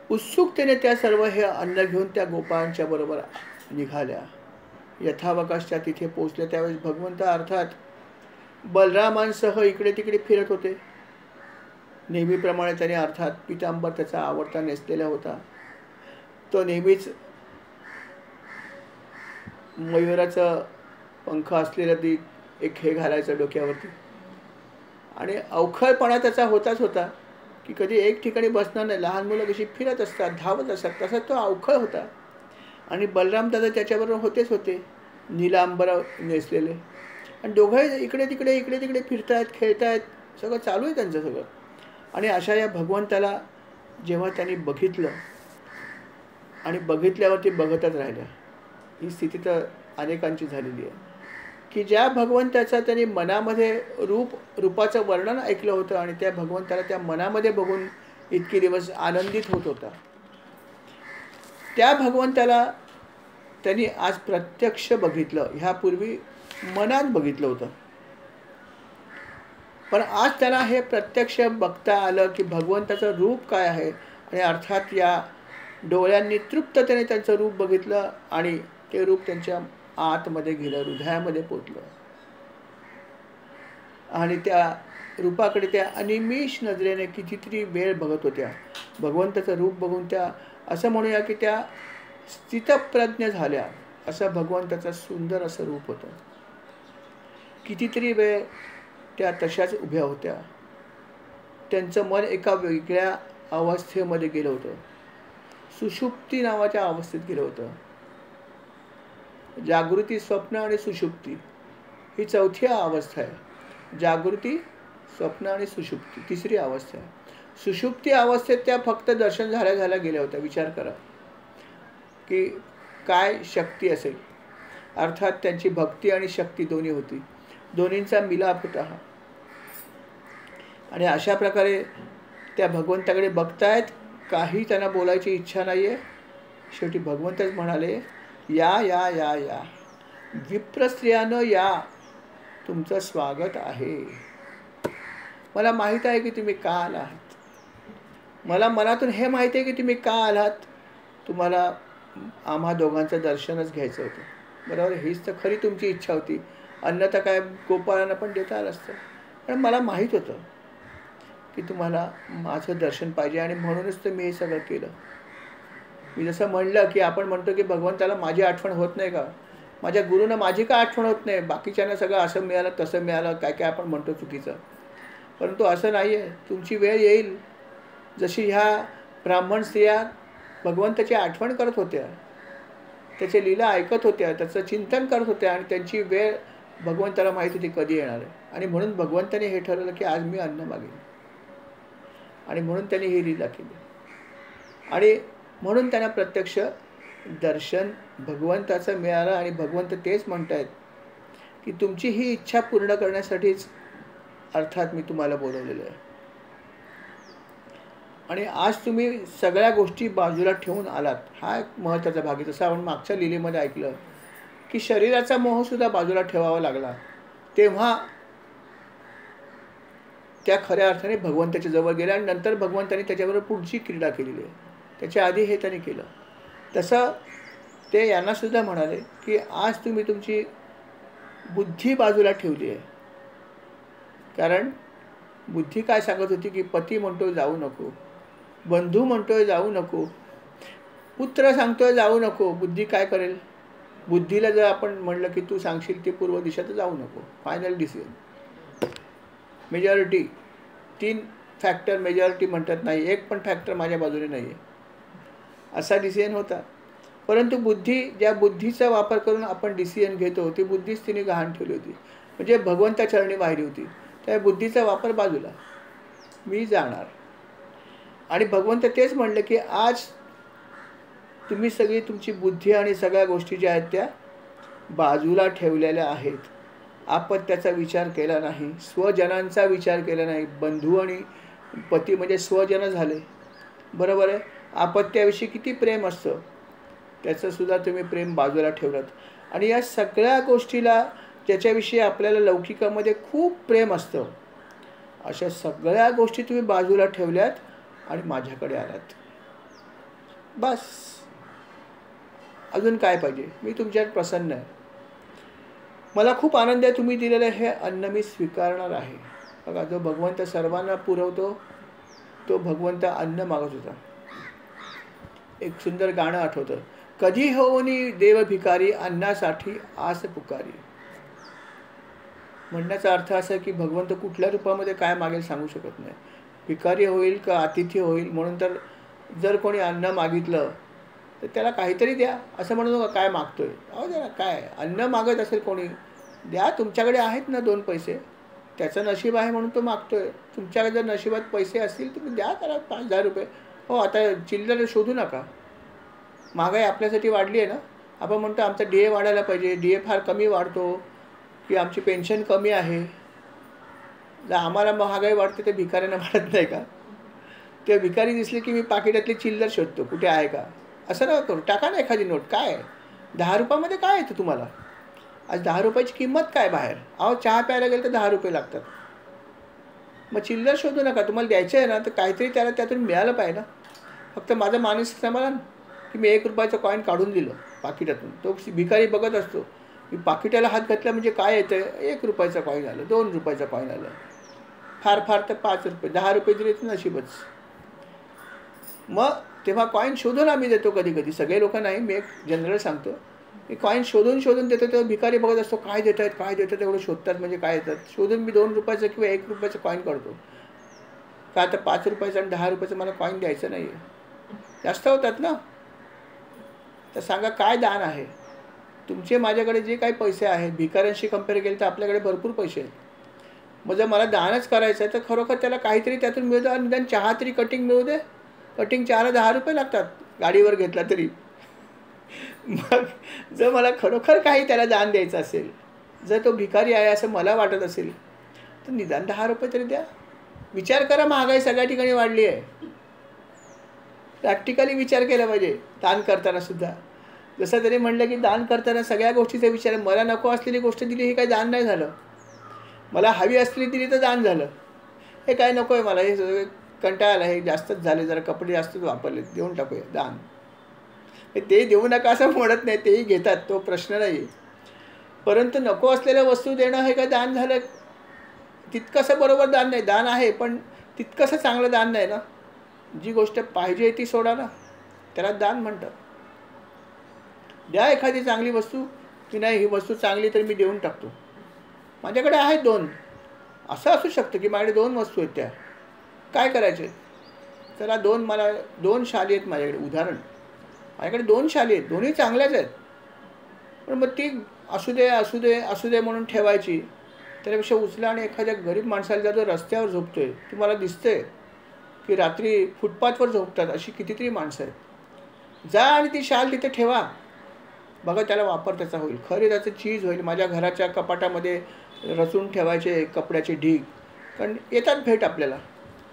उत्सुकतेने त्या सर्व हे अन्न घेऊन त्या गोपाळांच्या बरोबर निघाल्या. यथावकाश त्या तिथे पोहोचल्या. त्यावेळेस भगवंत अर्थात बलरामांसह इकडे तिकडे फिरत होते. नेहमीप्रमाणे त्याने अर्थात पितांबर त्याचा आवडता नेसलेला होता. तो नेहमीच मयुराचं पंख असलेलं ती एक हे घालायचं डोक्यावरती. आणि अवखळपणा त्याचा होताच होता की कधी एक ठिकाणी बसणार नाही. लहान मुलं कशी फिरत असतात, धावत असतात, तसा तो अवखळ होता. आणि बलराम दादा त्याच्याबरोबर होतेच होते, नीलांबर नेसलेले. आणि दोघे इकडे तिकडे फिरतायत, खेळतायत, सगळं चालू आहे त्यांचं सगळं. आणि अशा या भगवंताला जेव्हा त्यांनी बघितलं आणि बघितल्यावरती बघतच राहिल्या. ही स्थिती तर अनेकांची झालेली आहे की ज्या भगवंताचा त्यांनी मनामध्ये रूपाचं वर्णन ऐकलं होतं आणि त्या भगवंताला त्या मनामध्ये बघून इतके दिवस आनंदित होत होता, त्या भगवंताला त्यांनी आज प्रत्यक्ष बघितलं. ह्यापूर्वी मनात बघितलं होतं, पण आज त्याला हे प्रत्यक्ष बघता आलं की भगवंताचं रूप काय आहे. आणि अर्थात या डोळ्यांनी तृप्ततेने त्यांचं रूप बघितलं आणि ते रूप त्यांच्या आतमध्ये गेलं, हृदयामध्ये पोचलं. आणि त्या रूपाकडे त्या अनिमिष नजरेने कितीतरी वेळ बघत होत्या. भगवंताचं रूप बघून त्या असं म्हणूया की त्या स्थितप्रज्ञ झाल्या. असं भगवंताचं सुंदर असं रूप होतं. कितीतरी वेळ त्या तशाच उभ्या होत्या. त्यांचं मन एका वेगळ्या अवस्थेमध्ये गेलं होतं. सुषुप्ती नावाच्या अवस्थेत गेलं होतं. जागृती, स्वप्न आणि सुषुप्ती ही चौथी अवस्था आहे. जागृती, स्वप्न आणि सुषुप्ती तिसरी अवस्था आहे. सुषुप्ती अवस्थेत त्या फक्त दर्शन झाल्या गेल्या होत्या. विचार करा की काय शक्ती असेल. अर्थात त्यांची भक्ती आणि शक्ती दोन्ही होती, दोन्हींचा मिलाप होता. आणि अशा प्रकारे त्या भगवंताकडे बघतायत. काही त्यांना बोलायची इच्छा नाही आहे. शेवटी भगवंतच म्हणाले, या या या या विप्र स्त्रियानं या, तुमचं स्वागत आहे. मला माहीत आहे की तुम्ही का आलात. मला मनातून हे माहिती आहे की तुम्ही का आलात. तुम्हाला आम्हा दोघांचं दर्शनच घ्यायचं होतं, बरोबर. हीच तर खरी तुमची इच्छा होती. अन्न तर काय गोपाळांना पण देता आलं असतं, पण मला माहीत होतं की तुम्हाला माझं दर्शन पाहिजे आणि म्हणूनच तर मी हे सगळं केलं. मी जसं म्हणलं की आपण म्हणतो की भगवंताला माझी आठवण होत नाही का, माझ्या गुरुनं माझी का आठवण होत नाही, बाकीच्यांना सगळं असं मिळालं तसं मिळालं, काय काय आपण म्हणतो चुकीचं. परंतु असं नाही आहे. तुमची वेळ येईल. जशी ह्या ब्राह्मण स्त्रिया भगवंताची आठवण करत होत्या, त्याचे लीला ऐकत होत्या, त्याचं चिंतन करत होत्या आणि त्यांची वेळ भगवंताला माहिती होती कधी येणार आहे. आणि म्हणून भगवंताने हे ठरवलं की आज मी अन्न मागेन. आणि म्हणून त्यांनी ही लीला केली. आणि म्हणून त्यांना प्रत्यक्ष दर्शन भगवंताचं मिळालं. आणि भगवंत तेच म्हणतायत की तुमची ही इच्छा पूर्ण करण्यासाठीच अर्थात मी तुम्हाला बोलवलेलं आहे. आणि आज तुम्ही सगळ्या गोष्टी बाजूला ठेवून आलात. हा एक महत्त्वाचा भाग आहे. जसं आपण मागच्या लीलेमध्ये ऐकलं की शरीराचा मोहसुद्धा बाजूला ठेवावा लागला, तेव्हा त्या खऱ्या अर्थाने भगवंताच्या जवळ गेल्या. आणि नंतर भगवंताने त्याच्याबरोबर पुढची क्रीडा केलेली आहे. त्याच्या आधी हे त्यांनी केलं. तसं ते यांनासुद्धा म्हणाले की आज तुम्ही तुमची बुद्धी बाजूला ठेवली आहे. कारण बुद्धी काय सांगत होती की पती म्हणतो जाऊ नको, बंधू म्हणतोय जाऊ नको, पुत्र सांगतोय जाऊ नको, बुद्धी काय करेल? बुद्धीला जर आपण म्हणलं की तू सांगशील ती पूर्व दिशा तर जाऊ नको. Final decision. Majority 3 factor majority म्हणतात नाही, एक पण फॅक्टर माझ्या बाजूने नाही आहे, असा डिसिजन होता. परंतु बुद्धी, ज्या बुद्धीचा वापर करून आपण डिसिजन घेतो ती बुद्धीच तिने गहाण ठेवली होती, म्हणजे भगवंताचरणी वाहिली होती. त्या बुद्धीचा वापर बाजूला, मी जाणार. आणि भगवंत तेच म्हणले की आज तुम्ही सगळी तुमची बुद्धी आणि सगळ्या गोष्टी ज्या आहेत त्या बाजूला ठेवलेल्या आहेत. आपत्याचा विचार केला नाही, स्वजनांचा विचार केला नाही. बंधू आणि पती म्हणजे स्वजन झाले, बरोबर आहे. आपत्याविषयी किती प्रेम असतं, त्याचंसुद्धा तुम्ही प्रेम बाजूला ठेवलात. आणि या सगळ्या गोष्टीला ज्याच्याविषयी आपल्याला लौकिकामध्ये खूप प्रेम असतं, अशा सगळ्या गोष्टी तुम्ही बाजूला ठेवल्यात आणि माझ्याकडे आलात. बस, अजून काय पाहिजे? मी तुमच्यावर प्रसन्न आहे. मला खूप आनंद आहे, तुम्ही दिलेलं हे अन्न मी स्वीकारणार आहे. बघा, जो भगवंत सर्वांना पुरवतो तो भगवंत अन्न मागत होता. एक सुंदर गाणं आठवतं, कधी होऊनी देव भिकारी, अन्नासाठी आस पुकारी. म्हणण्याचा अर्थ असा की भगवंत कुठल्या रूपामध्ये काय मागेल सांगू शकत नाही. भिकारी होईल का अतिथी होईल. म्हणून तर जर कोणी अन्न मागितलं तर त्याला काहीतरी द्या, असं म्हणू नका काय मागतोय. अहो जरा काय अन्न मागत असेल कोणी, द्या. तुमच्याकडे आहेत ना 2 पैसे, त्याचं नशीब आहे म्हणून तो मागतोय. तुमच्याकडे जर नशिबात पैसे असतील तुम्ही द्या त्याला 5,000 रुपये. हो, आता चिल्लर शोधू नका. महागाई आपल्यासाठी वाढली आहे ना. आपण म्हणतो आमचा DA वाढायला पाहिजे, DA फार कमी वाढतो, की आमची पेन्शन कमी आहे. जर आम्हाला महागाई वाढते तर भिकाऱ्यांना वाढत नाही का? ते भिकारी दिसले की मी पाकिटातली चिल्लर शोधतो, कुठे आहे का. असं नका करू. टाका ना एखादी नोट. काय 10 रुपयामध्ये काय येतं तुम्हाला? आज 10 रुपयाची किंमत काय बाहेर? अहो चहा प्यायला गेलं तर 10 रुपये लागतात. मग चिल्लर शोधू नका. तुम्हाला द्यायचं आहे ना तर काहीतरी त्याला त्यातून मिळालं पाहिजे ना. फक्त माझं मानसिक समाधान की मी 1 रुपयाचं कॉईन काढून दिलं पाकिटातून. तो भिकारी बघत असतो मी पाकिटाला हात घातला म्हणजे काय येतं, 1 रुपयाचं कॉईन आलं, 2 रुपयाचं कॉईन आलं, फार फार तर 5 रुपये. 10 रुपये दिले तर नशीबच. मग तेव्हा कॉईन शोधून आम्ही देतो कधी कधी. सगळे लोक नाही, मी एक जनरल सांगतो. मी कॉईन शोधून देतो तेव्हा भिकारी बघत असतो काय देत आहेत काय देत आहेत, एवढं शोधतात म्हणजे काय येतात. शोधून मी 2 रुपयाचं किंवा 1 रुपयाचं कॉईन काढतो. का आता 5 रुपयाचं आणि 10 रुपयाचं मला कॉईन द्यायचं नाही आहे, जास्त होतात ना. तर सांगा काय दान आहे तुमचे? माझ्याकडे जे काही पैसे आहेत भिकाऱ्यांशी कम्पेअर केले तर आपल्याकडे भरपूर पैसे आहेत. मग जर मला दानच करायचं आहे तर खरोखर त्याला काहीतरी त्यातून मिळतं. आणि निदान चहा तरी कटिंग मिळू दे. कटिंग चहाला 10 रुपये लागतात गाडीवर घेतला तरी. मग जर मला खरोखर काही त्याला दान द्यायचं असेल, जर तो भिकारी आहे असं मला वाटत असेल तर निदान 10 रुपये तरी द्या. विचार करा, महागाई सगळ्या ठिकाणी वाढली आहे. प्रॅक्टिकली विचार केला पाहिजे दान करताना सुद्धा. जसं तरी म्हणलं की दान करताना सगळ्या गोष्टीचा विचार. मला नको असलेली गोष्ट दिली हे काही दान नाही झालं, मला हवी असलेली दिली तर दान झालं. हे काय नको आहे मला, हे कंटाळाला, हे जास्तच झाले, जरा कपडे जास्तच वापरले, देऊन टाकूया दान. ते देऊ नका असं म्हणत नाही, तेही घेतात, तो प्रश्न नाही. परंतु नको असलेल्या वस्तू देणं हे काय दान झालं? तितकंसं बरोबर दान नाही. दान आहे पण तितकंसं चांगलं दान नाही ना. जी गोष्ट पाहिजे ती सोडा ना, त्याला दान म्हणतात. द्या एखादी चांगली वस्तू की नाही ही वस्तू चांगली तर मी देऊन टाकतो. माझ्याकडे आहेत 2. असं असू शकतं की माझ्याकडे 2 वस्तू आहेत, त्या काय करायचे? चला 2, मला 2 शाली आहेत माझ्याकडे. उदाहरण, माझ्याकडे 2 शाली आहेत, दोन्ही चांगल्याच आहेत. पण मग ती असू दे असू दे असू दे म्हणून ठेवायची. त्यापेक्षा उचला आणि एखाद्या गरीब माणसाला जो रस्त्यावर झोपतोय, तुम्हाला दिसतंय की रात्री फुटपाथवर झोपतात अशी कितीतरी माणसं आहेत, जा आणि ती शाल तिथे ठेवा. बघा त्याला वापर त्याचा होईल, खरे त्याचं चीज होईल. माझ्या घराच्या कपाटामध्ये रचून ठेवायचे कपड्याचे ढीग, कारण येतात भेट आपल्याला.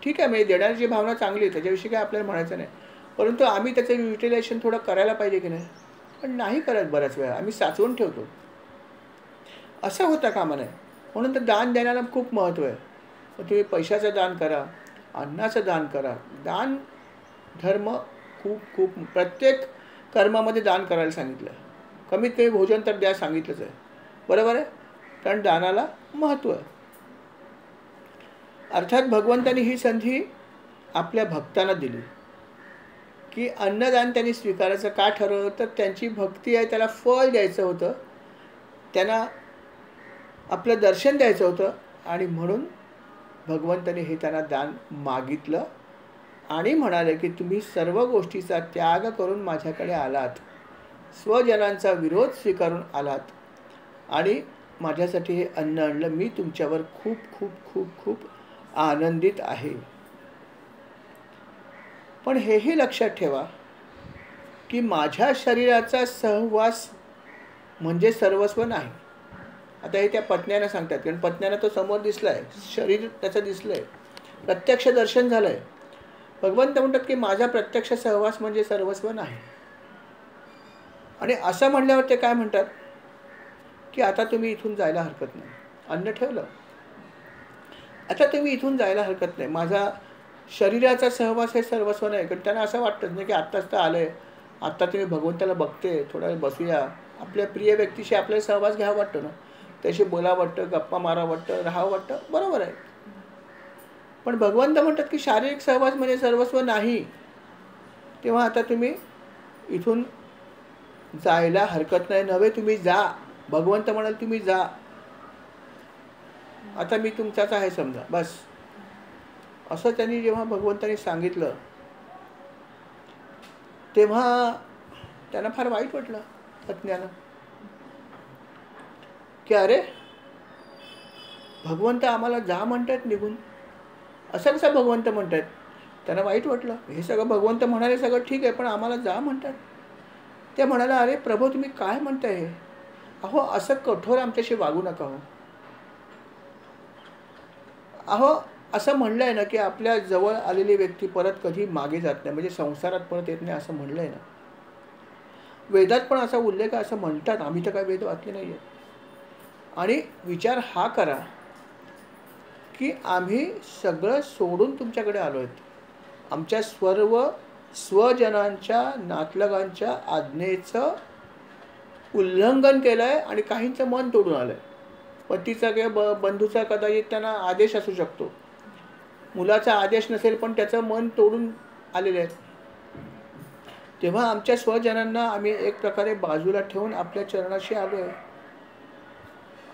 ठीक आहे, म्हणजे देण्याची भावना चांगली आहे, त्याच्याविषयी काय आपल्याला म्हणायचं नाही. परंतु आम्ही त्याचं युटिलायझेशन थोडं करायला पाहिजे की नाही? पण नाही करत. बऱ्याच वेळा आम्ही साचवून ठेवतो. असं होतं कामा नये. म्हणून तर दान देण्याला खूप महत्त्व आहे. मग तुम्ही पैशाचं दान करा, अन्नाचं दान करा. दान धर्म खूप खूप प्रत्येक कर्मामध्ये दान करायला सांगितलं आहे. कमीत कमी भोजन तर द्या सांगितलंच आहे, बरोबर आहे, कारण दानाला महत्त्व आहे. अर्थात भगवंतांनी ही संधी आपल्या भक्तांना दिली. की अन्नदान त्यांनी स्वीकारायचं का ठरवलं, तर त्यांची भक्ती आहे, त्याला फळ द्यायचं होतं, त्यांना आपलं दर्शन द्यायचं होतं आणि म्हणून भगवंताने हे त्यांना दान मागितलं आणि म्हणाले की तुम्ही सर्व गोष्टीचा त्याग करून माझ्याकडे आलात, स्वजनांचा विरोध स्वीकारून आलात आणि माझ्यासाठी हे अन्न आणलं, मी तुमच्यावर खूप खूप खूप खूप आनंदित आहे. पण हेही लक्षात ठेवा की माझ्या शरीराचा सहवास म्हणजे सर्वस्व नाही. आता हे त्या पत्न्यांना सांगतात, कारण पत्न्यांना तो समोर दिसलाय, शरीर त्याचं दिसलंय, प्रत्यक्ष दर्शन झालंय. भगवंत म्हणतात की माझा प्रत्यक्ष सहवास म्हणजे सर्वस्व नाही. आणि असं म्हणल्यावर ते काय म्हणतात की आता तुम्ही इथून जायला हरकत नाही. अन्न ठेवलं, आता तुम्ही इथून जायला हरकत नाही. माझा शरीराचा सहवास हे सर्वस्व नाही. कारण त्यांना असं वाटतं नाही की आत्ताच तर आलंय, आत्ता तुम्ही भगवंताला बघते, थोडा वेळ बसूया, आपल्या प्रिय व्यक्तीशी आपल्याला सहवास घ्यावा वाटतो ना, त्याशी बोला वाटतं, गप्पा मारा वाटतं, राहावं वाटतं, बरोबर आहे. पण भगवंत म्हणतात की शारीरिक सहवास म्हणजे सर्वस्व नाही. तेव्हा आता तुम्ही इथून जायला हरकत नाही. नव्हे, तुम्ही जा. भगवंत म्हणाल तुम्ही जा, आता मी तुमचाच आहे समजा, बस. असं त्यांनी जेव्हा भगवंतांनी सांगितलं तेव्हा त्यांना फार वाईट वाटलं पत्न्यानं, की अरे भगवंत आम्हाला जा म्हणतात निघून, असं कसं भगवंत म्हणतात. त्यांना वाईट वाटलं. हे सगळं भगवंत म्हणाले सगळं ठीक आहे, पण आम्हाला जा म्हणतात. ते म्हणाले, अरे प्रभू तुम्ही काय म्हणताय हे? अहो असं कठोर आमच्याशी वागू नका हो. अहो असं म्हणलंय ना की आपल्या जवळ आलेली व्यक्ती परत कधी मागे जात नाही, म्हणजे संसारात परत येत नाही असं म्हणलंय ना. वेदात पण असा उल्लेख असं म्हणतात, आम्ही तर काय वेद वाचले नाही आहे. आणि विचार हा करा की आम्ही सगळं सोडून तुमच्याकडे आलो आहेत, आमच्या सर्व स्वजनांच्या नातलगांच्या आज्ञेचं उल्लंघन केलं आहे आणि काहींचं मन तोडून आलं आहे. पतीचा किंवा बंधूचा कदाचित त्यांना आदेश असू शकतो, मुलाचा आदेश नसेल, पण त्याचं मन तोडून आलेले आहेत. तेव्हा आमच्या स्वजनांना आम्ही एक प्रकारे बाजूला ठेवून आपल्या चरणाशी आलो आहे.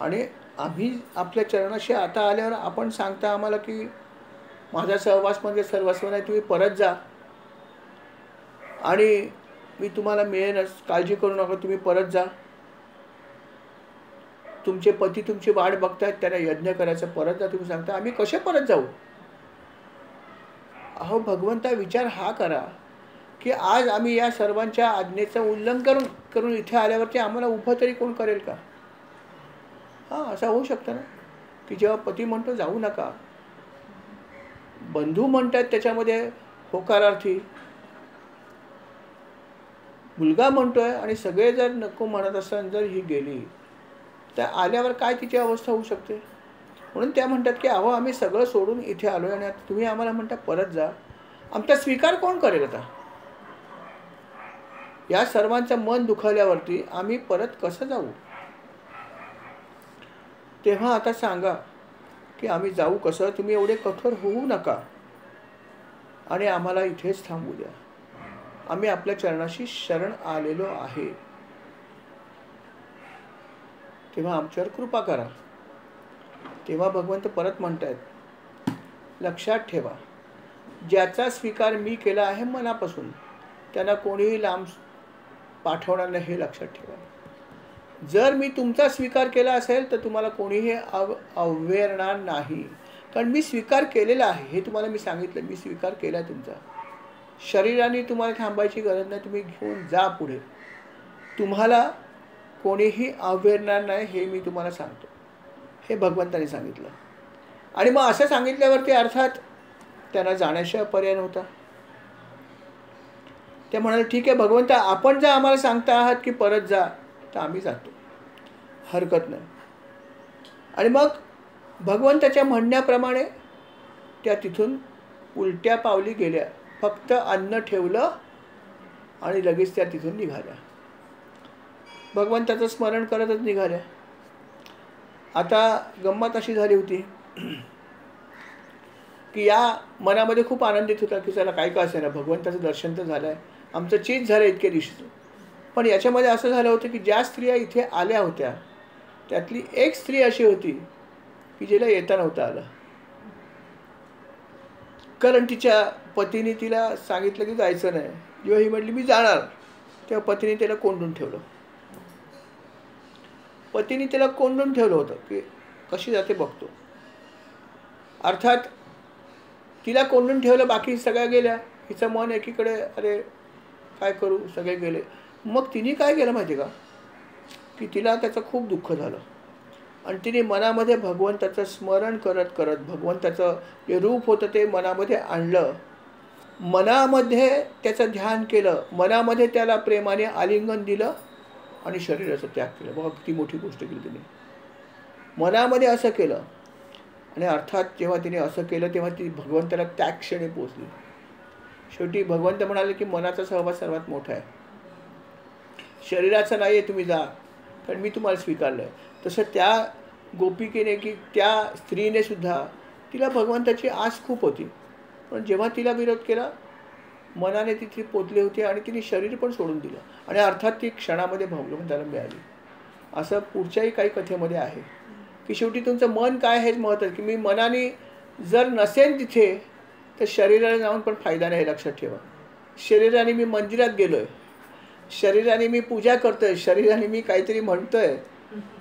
आणि आम्ही आपल्या चरणाशी आता आल्यावर आपण सांगता आम्हाला की माझा सहवास म्हणजे सर्वस्व नाही, तुम्ही परत जा आणि मी तुम्हाला मिळेनच, काळजी करू नका, तुम्ही परत जा. तुमचे पती तुमची वाट बघतायत, त्यांना यज्ञ करायचं, परत जा. तुम्ही सांगता आम्ही कसे परत जाऊ? अहो भगवंता विचार हा करा की आज आम्ही या सर्वांच्या आज्ञेचं उल्लंघन करून इथे आल्यावरती आम्हाला उभं तरी कोण करेल का? हां, असं होऊ शकतं ना की जेव्हा पती म्हणतो जाऊ नका, बंधू म्हणतात त्याच्यामध्ये होकारार्थी, मुलगा म्हणतोय आणि सगळे जर नको म्हणत असताना जर ही गेली तर आल्यावर काय तिची अवस्था होऊ शकते. म्हणून त्या म्हणतात की अहो आम्ही सगळं सोडून इथे आलोय आणि आता तुम्ही आम्हाला म्हणता परत जा, आमचा स्वीकार कोण करेल आता? या सर्वांचं मन दुखावल्यावरती आम्ही परत कसं जाऊ? तेव्हा आता सांगा की आम्ही जाऊ कसं? तुम्ही एवढे कठोर होऊ नका आणि आम्हाला इथेच थांबू द्या. आम्ही आपल्या चरणाशी शरण आलेलो आहे, तेव्हा आमच्यावर कृपा करा. तेव्हा भगवंत परत म्हणतायत, लक्षात ठेवा, ज्याचा स्वीकार मी केला आहे मनापासून त्यांना कोणीही लांब पाठवणार नाही, हे लक्षात ठेवा. जर मी तुमचा स्वीकार केला असेल तर तुम्हाला कोणीही अवहेरणार नाही, कारण मी स्वीकार केलेला आहे. हे तुम्हाला मी सांगितलं, मी स्वीकार केला आहे तुमचा. शरीराने तुम्हाला थांबायची गरज नाही, तुम्ही घेऊन जा पुढे, तुम्हाला कोणीही अवहेरणार नाही, हे मी तुम्हाला सांगतो. हे भगवंताने सांगितलं. आणि मग असं सांगितल्यावरती अर्थात त्यांना जाण्याशिवाय पर्याय नव्हता. ते म्हणाले ठीक आहे भगवंता, आपण जर आम्हाला सांगता आहात की परत जा तर आम्ही जातो, हरकत नाही. आणि मग भगवंताच्या म्हणण्याप्रमाणे त्या तिथून उलट्या पावली गेल्या, फक्त अन्न ठेवलं आणि लगेच त्या तिथून निघाल्या, भगवंताचं स्मरण करतच निघाल्या. आता गंमत अशी झाली होती की या मनामध्ये खूप आनंदित होता की चला काही का असेना भगवंताचं दर्शन तर झालं आहे, आमचं चीज झालं इतके दिवशी. पण याच्यामध्ये असं झालं होतं की ज्या स्त्रिया इथे आल्या होत्या त्यातली एक स्त्री अशी होती की जिला येता नव्हतं आलं. कारण तिच्या पतीने तिला सांगितलं की जायचं नाही. जेव्हा ही म्हटली मी जाणार, तेव्हा पतीने तिला कोंडून ठेवलं. पतीने तिला कोंडून ठेवलं होतं की कशी जाते बघतो. अर्थात तिला कोंडून ठेवलं, बाकी सगळ्या गेल्या. हिचं मन एकीकडे, अरे काय करू, सगळे गेले. मग तिने काय केलं माहिती का, की तिला त्याचं खूप दुःख झालं आणि तिने मनामध्ये भगवंताचं स्मरण करत करत भगवंताचं जे रूप होतं ते मनामध्ये आणलं, मनामध्ये त्याचं ध्यान केलं, मनामध्ये त्याला प्रेमाने आलिंगन दिलं आणि शरीराचा त्याग केला. बघा किती मोठी गोष्ट केली तिने, मनामध्ये असं केलं. आणि अर्थात जेव्हा तिने असं केलं तेव्हा ती भगवंताला त्या क्षणी पोचली. शेवटी भगवंत म्हणाले की मनाचा सहवास सर्वात मोठा आहे, शरीराचा नाही आहे, तुम्ही जा, कारण मी तुम्हाला स्वीकारलं आहे. तसं त्या गोपिकेने की त्या स्त्रीने सुद्धा, तिला भगवंताची आस खूप होती, पण जेव्हा तिला विरोध केला मनाने तिथे पोचली होती आणि तिने शरीर पण सोडून दिलं आणि अर्थात ती क्षणामध्ये भगवंताला मिळाली. असं पुढच्याही काही कथेमध्ये आहे की शेवटी तुमचं मन काय हेच महत्त्वाचं, की मी मनाने जर नसेल तिथे तर शरीराला जाऊन पण फायदा नाही, लक्षात ठेवा. शरीराने मी मंदिरात गेलो आहे, शरीराने मी पूजा करतो आहे, शरीराने मी काहीतरी म्हणतो आहे,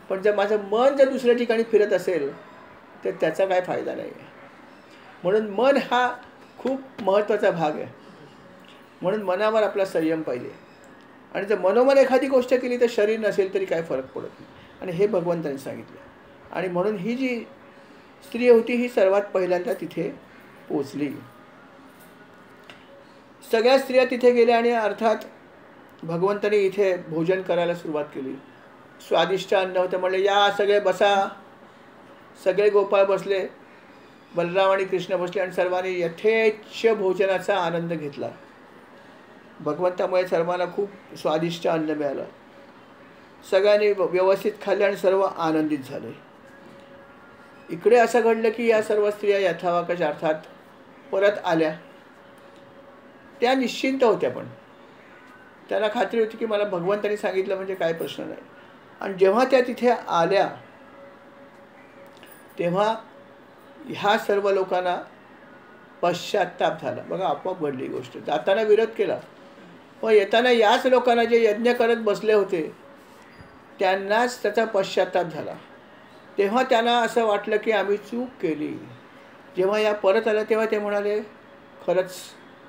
पण जर माझं मन जर दुसऱ्या ठिकाणी फिरत असेल तर त्याचा काय फायदा नाही आहे. म्हणून मन हा खूप महत्त्वाचा भाग आहे. म्हणून मनावर आपला संयम पाहिजे. आणि जर मनोमन एखादी गोष्ट केली तर शरीर नसेल तरी काय फरक पडत नाही, आणि हे भगवंतांनी सांगितलं. आणि म्हणून ही जी स्त्री होती ही सर्वात पहिल्यांदा तिथे पोचली. सगळ्या स्त्रिया तिथे गेल्या आणि अर्थात भगवंतांनी इथे भोजन करायला सुरुवात केली. स्वादिष्ट अन्न होतं. म्हणले या सगळे बसा. सगळे गोपाळ बसले, बलराम आणि कृष्ण बसले आणि सर्वांनी यथेच्छ भोजनाचा आनंद घेतला. भगवंतामुळे सर्वांना खूप स्वादिष्ट अन्न मिळालं. सगळ्यांनी व्यवस्थित खाल्ले आणि सर्व आनंदित झाले. इकडे असं घडलं की या सर्व स्त्रिया यथावाकच अर्थात परत आल्या. त्या निश्चिंत होत्या, पण त्यांना खात्री होती की मला भगवंतांनी सांगितलं म्हणजे काय प्रश्न नाही. आणि जेव्हा त्या तिथे आल्या तेव्हा ह्या सर्व लोकांना पश्चात्ताप झाला. बघा आपोआप घडली गोष्ट. जाताना विरोध केला, पण येताना याच लोकांना जे यज्ञ करत बसले होते त्यांनाच त्याचा पश्चात्ताप झाला. तेव्हा त्यांना असं वाटलं की आम्ही चूक केली. जेव्हा या परत आल्या तेव्हा ते म्हणाले खरंच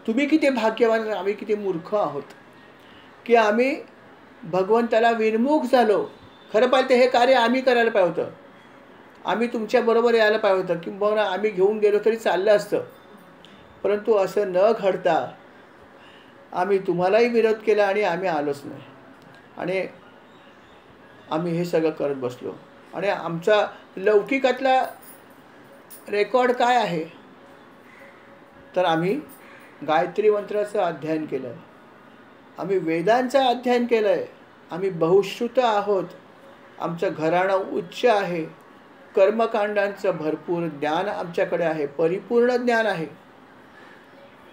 तुम्ही किती भाग्यवान, आम्ही किती मूर्ख आहोत की आम्ही भगवंताला विनमुख झालो. खरं पाहिजे हे कार्य आम्ही करायला पाहिजे होतं, आम्ही तुमच्याबरोबर यायला पाहिजे होतं, किंबहुना आम्ही घेऊन गेलो तरी चाललं असतं. परंतु असं न घडता आम्ही तुम्हालाही विरोध केला आणि आम्ही आलोच नाही आणि आम्ही हे सगळं करत बसलो. आणि आमचा लौकिकातला रेकॉर्ड काय आहे तर आम्ही गायत्री मंत्राचं अध्ययन केलं आहे, आम्ही वेदांचं अध्ययन केलं आहे, आम्ही बहुश्रुत आहोत, आमचं घराणं उच्च आहे, कर्मकांडांचं भरपूर ज्ञान आमच्याकडे आहे, परिपूर्ण ज्ञान आहे.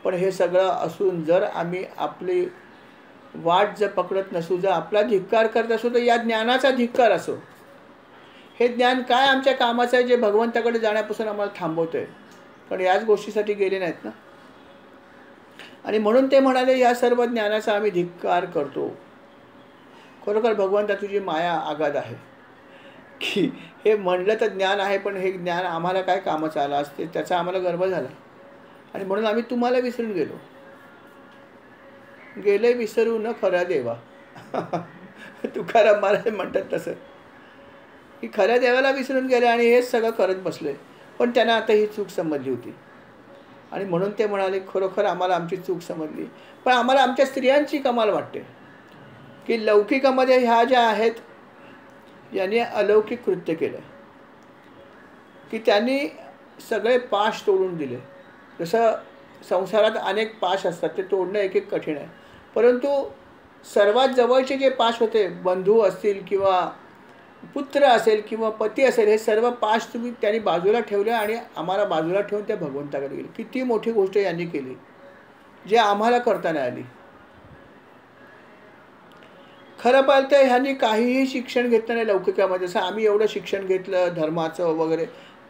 पण हे सगळं असून जर आम्ही आपली वाट जर पकडत नसू, जर आपला धिक्कार करत असू तर या ज्ञानाचा धिक्कार असो. हे ज्ञान काय आमच्या कामाचं आहे जे भगवंताकडे जाण्यापासून आम्हाला थांबवतं आहे, पण याच गोष्टीसाठी गेले नाहीत ना. आणि म्हणून ते म्हणाले या सर्व ज्ञानाचा आम्ही धिक्कार करतो. खरोखर भगवंता तुझी माया आगाध आहे की हे म्हणलं तर ज्ञान आहे, पण हे ज्ञान आम्हाला काय कामाचं आलं असते, त्याचा आम्हाला गर्व झाला आणि म्हणून आम्ही तुम्हाला विसरून गेलो. गेले विसरू न खरा देवा. तुकाराम महाराज म्हणतात तसं की खऱ्या देवाला विसरून गेले आणि हेच सगळं करत बसले. पण त्यांना आता ही चूक समजली होती आणि म्हणून ते म्हणाले खरोखर आम्हाला आमची चूक समजली. पण आम्हाला आमच्या स्त्रियांची कमाल वाटते की लौकिकामध्ये ह्या ज्या आहेत यांनी अलौकिक कृत्य केलं की त्यांनी सगळे पाश तोडून दिले. जसं संसारात अनेक पाश असतात, ते तोडणं एक एक कठीण आहे, परंतु सर्वात जवळचे जे पाश होते, बंधू असतील किंवा पुत्र असेल किंवा पती असेल, हे सर्व 5 तुम्ही त्यांनी बाजूला ठेवले आणि आम्हाला बाजूला ठेवून त्या भगवंताकडे गेले. किती मोठी गोष्ट यांनी केली, जे आम्हाला करता नाही आली. खरं पाहिलं तर ह्यांनी काहीही शिक्षण घेतलं नाही लौकिकामध्ये. जसं आम्ही एवढं शिक्षण घेतलं धर्माचं वगैरे,